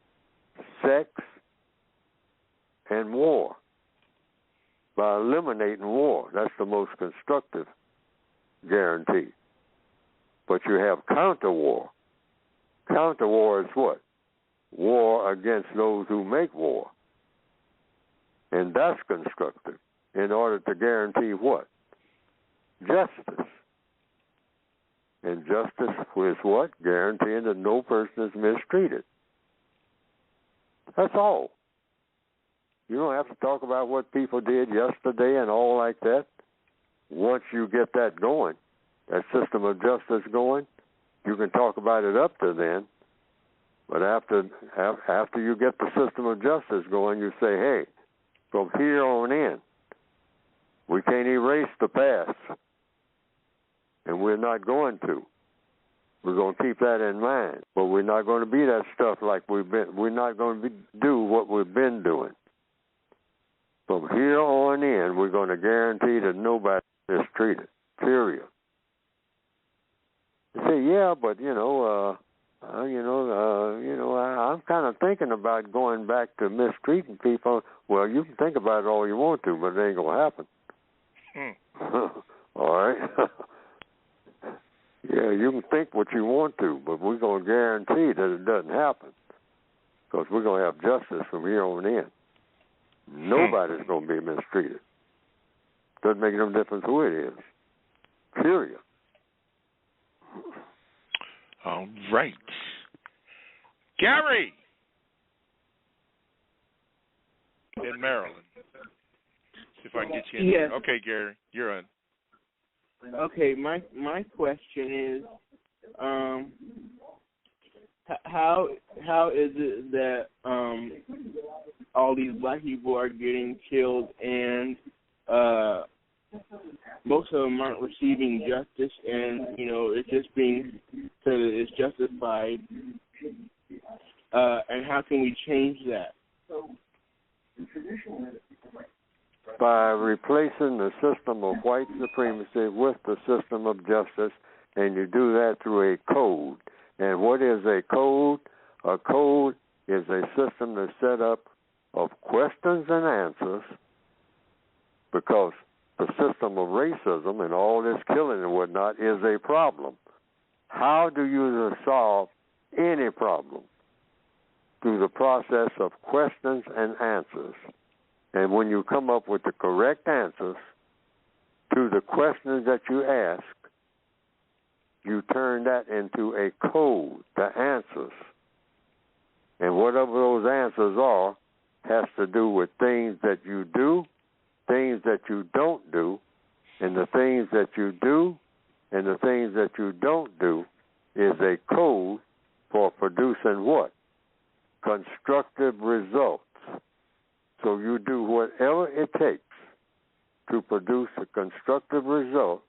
sex, and war. By eliminating war, that's the most constructive guarantee. But you have counter-war. Counter-war is what? War against those who make war. And that's constructive in order to guarantee what? Justice. And justice is what? Guaranteeing that no person is mistreated. That's all. You don't have to talk about what people did yesterday and all like that. Once you get that going, that system of justice going, you can talk about it up to then. But after you get the system of justice going, you say, hey, from here on in, we can't erase the past. And we're not going to. We're going to keep that in mind. But we're not going to be that stuff like we're not going to do what we've been doing. From here on in, we're going to guarantee that nobody is treated. Period. You say, yeah, but I'm kind of thinking about going back to mistreating people. Well, you can think about it all you want to, but it ain't going to happen. All right? Yeah, you can think what you want to, but we're going to guarantee that it doesn't happen because we're going to have justice from here on in. Nobody's going to be mistreated. Doesn't make no difference who it is. Period. All right. Gary in Maryland. See if I can get you in Yes. here. Okay, Gary, you're on. Okay, my question is, how is it that all these black people are getting killed and most of them aren't receiving justice, and it's just being said that it's justified, and how can we change that? By replacing the system of white supremacy with the system of justice, and you do that through a code. And what is a code? A code is a system that's set up of questions and answers, because the system of racism and all this killing and whatnot is a problem. How do you solve any problem? Through the process of questions and answers. And when you come up with the correct answers to the questions that you ask, you turn that into a code, the answers. And whatever those answers are has to do with things that you do, things that you don't do, and the things that you do and the things that you don't do is a code for producing what? Constructive results. So you do whatever it takes to produce a constructive result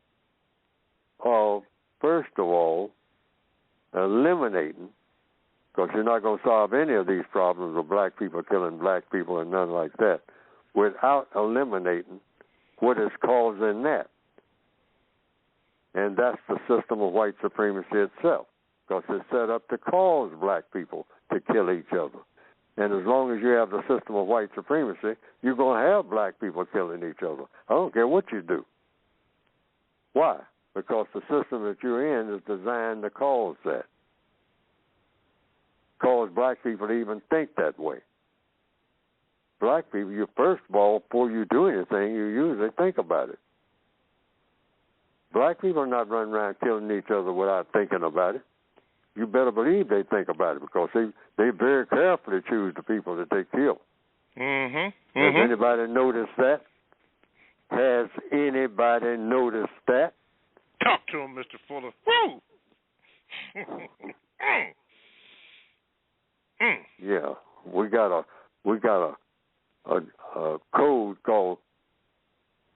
of, first of all, eliminating, because you're not going to solve any of these problems of black people killing black people and none like that, without eliminating what is causing that. And that's the system of white supremacy itself, because it's set up to cause black people to kill each other. And as long as you have the system of white supremacy, you're going to have black people killing each other. I don't care what you do. Why? Because the system that you're in is designed to cause that. Cause black people to even think that way. Black people, you first of all, before you do anything, you usually think about it. Black people are not running around killing each other without thinking about it. You better believe they think about it, because they very carefully choose the people that they kill. Mm-hmm. Has anybody noticed that? Has anybody noticed that? Talk to him, Mr. Fuller. Woo! Yeah, we got a code called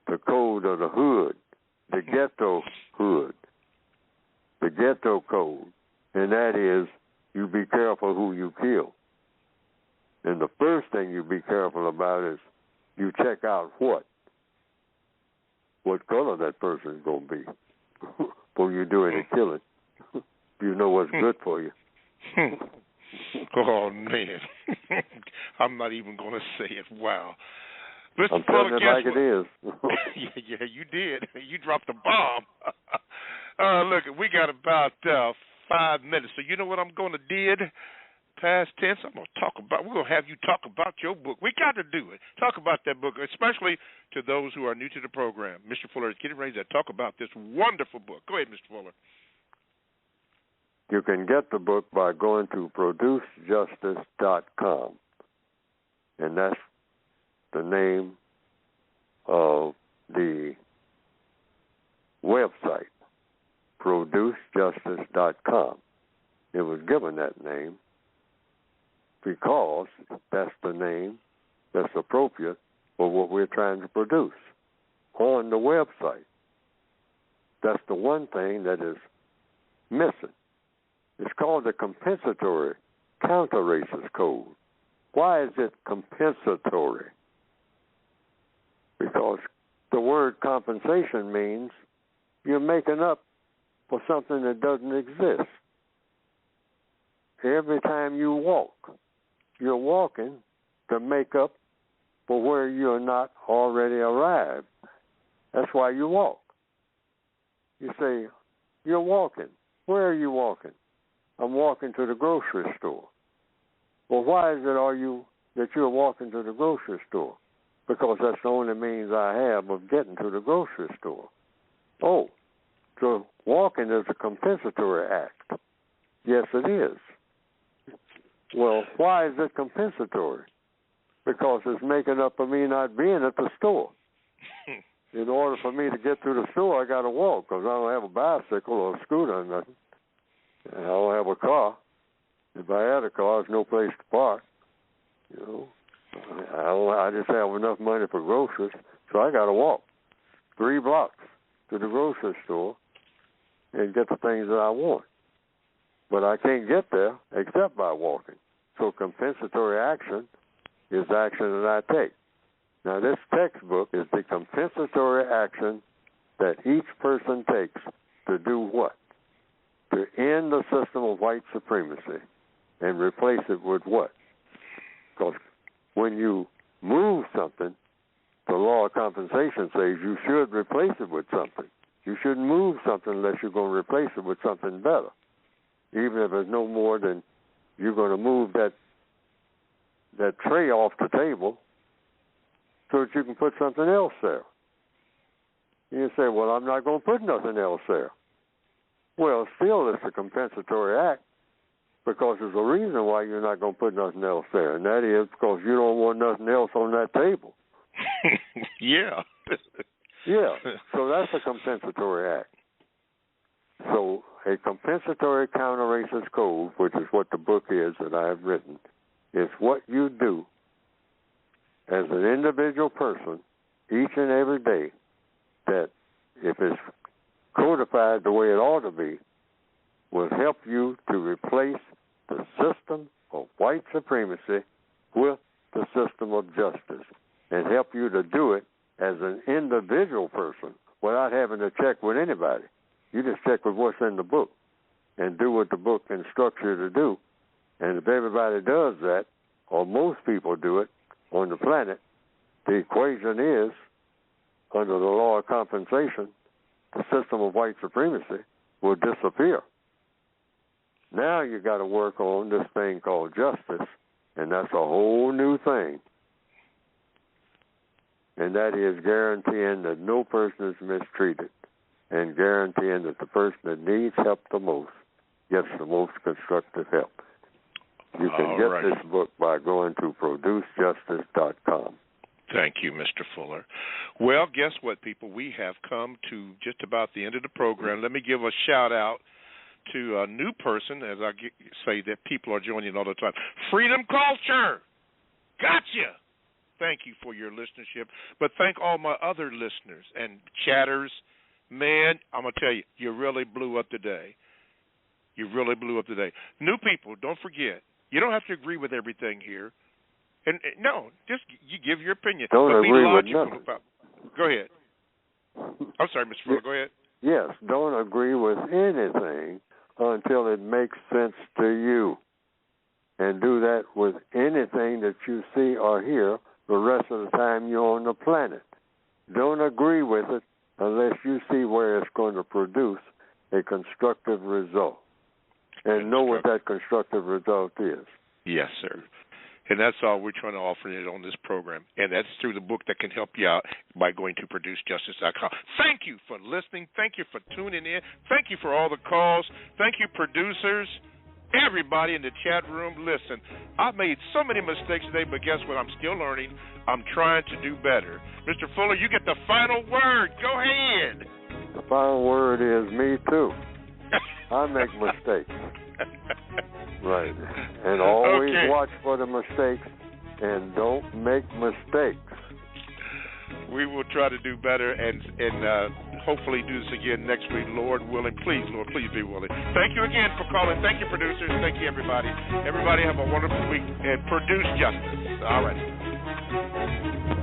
the Code of the Hood, the Ghetto Hood, the Ghetto Code. And that is, you be careful who you kill. And the first thing you be careful about is you check out what color that person is going to be before you do any killing. You know what's good for you. Oh, man. I'm not even going to say it. Wow. Mr. I'm telling it like it is. Yeah, you did. You dropped a bomb. Look, we got about 5 minutes. So you know what I'm going to do? Past tense, we're going to have you talk about your book. We got to do it. Talk about that book, especially to those who are new to the program. Mr. Fuller is getting ready to talk about this wonderful book. Go ahead, Mr. Fuller. You can get the book by going to producejustice.com. And that's the name of the website, producejustice.com. It was given that name because that's the name that's appropriate for what we're trying to produce on the website. That's the one thing that is missing. It's called the compensatory counter-racist code. Why is it compensatory? Because the word compensation means you're making up for something that doesn't exist. Every time you walk, you're walking to make up for where you're not already arrived. That's why you walk. You say, you're walking. Where are you walking? I'm walking to the grocery store. Well, why is it that you're walking to the grocery store? Because that's the only means I have of getting to the grocery store. Oh, so walking is a compensatory act. Yes, it is. Well, why is it compensatory? Because it's making up for me not being at the store. In order for me to get to the store, I got to walk, because I don't have a bicycle or a scooter or nothing. I don't have a car. If I had a car, there's no place to park. You know, I just have enough money for groceries, so I got to walk 3 blocks to the grocery store and get the things that I want. but I can't get there except by walking. So compensatory action is action that I take. Now, this textbook is the compensatory action that each person takes to do what? To end the system of white supremacy and replace it with what? Because when you move something, the law of compensation says you should replace it with something. You shouldn't move something unless you're going to replace it with something better, even if it's no more than you're going to move that tray off the table so that you can put something else there. You say, well, I'm not going to put nothing else there. Well, still it's a compensatory act because there's a reason why you're not going to put nothing else there, and that is because you don't want nothing else on that table. Yeah. Yeah, so that's a compensatory act. So a compensatory counter-racist code, which is what the book is that I have written, is what you do as an individual person each and every day that, if it's codified the way it ought to be, will help you to replace the system of white supremacy with the system of justice and help you to do it as an individual person without having to check with anybody. You just check with what's in the book and do what the book instructs you to do. And if everybody does that, or most people do it on the planet, the equation is, under the law of compensation, the system of white supremacy will disappear. Now you got to work on this thing called justice, and that's a whole new thing. And that is guaranteeing that no person is mistreated and guaranteeing that the person that needs help the most gets the most constructive help. You can get this book by going to producejustice.com. Thank you, Mr. Fuller. Well, guess what, people? We have come to just about the end of the program. Let me give a shout-out to a new person, as I say that people are joining all the time. Freedom Culture! Gotcha! Thank you for your listenership. But thank all my other listeners and chatters. Man, I'm going to tell you, you really blew up today. You really blew up today. New people, don't forget, you don't have to agree with everything here. And no, just you give your opinion. Don't but agree be with nothing. Go ahead. I'm sorry, Mr. Fuller, go ahead. Yes, don't agree with anything until it makes sense to you. And do that with anything that you see or hear the rest of the time you're on the planet. Don't agree with it unless you see where it's going to produce a constructive result. And know what that constructive result is. Yes, sir. And that's all we're trying to offer it on this program. And that's through the book that can help you out by going to producejustice.com. Thank you for listening. Thank you for tuning in. Thank you for all the calls. Thank you, producers. Everybody in the chat room, listen, I've made so many mistakes today, but guess what? I'm still learning. I'm trying to do better. Mr. Fuller, you get the final word. Go ahead. The final word is me, too. I make mistakes. Right. And always watch for the mistakes and don't make mistakes. We will try to do better and hopefully do this again next week, Lord willing. Please, Lord, please be willing. Thank you again for calling. Thank you, producers. Thank you, everybody. Everybody have a wonderful week and produce justice. All right.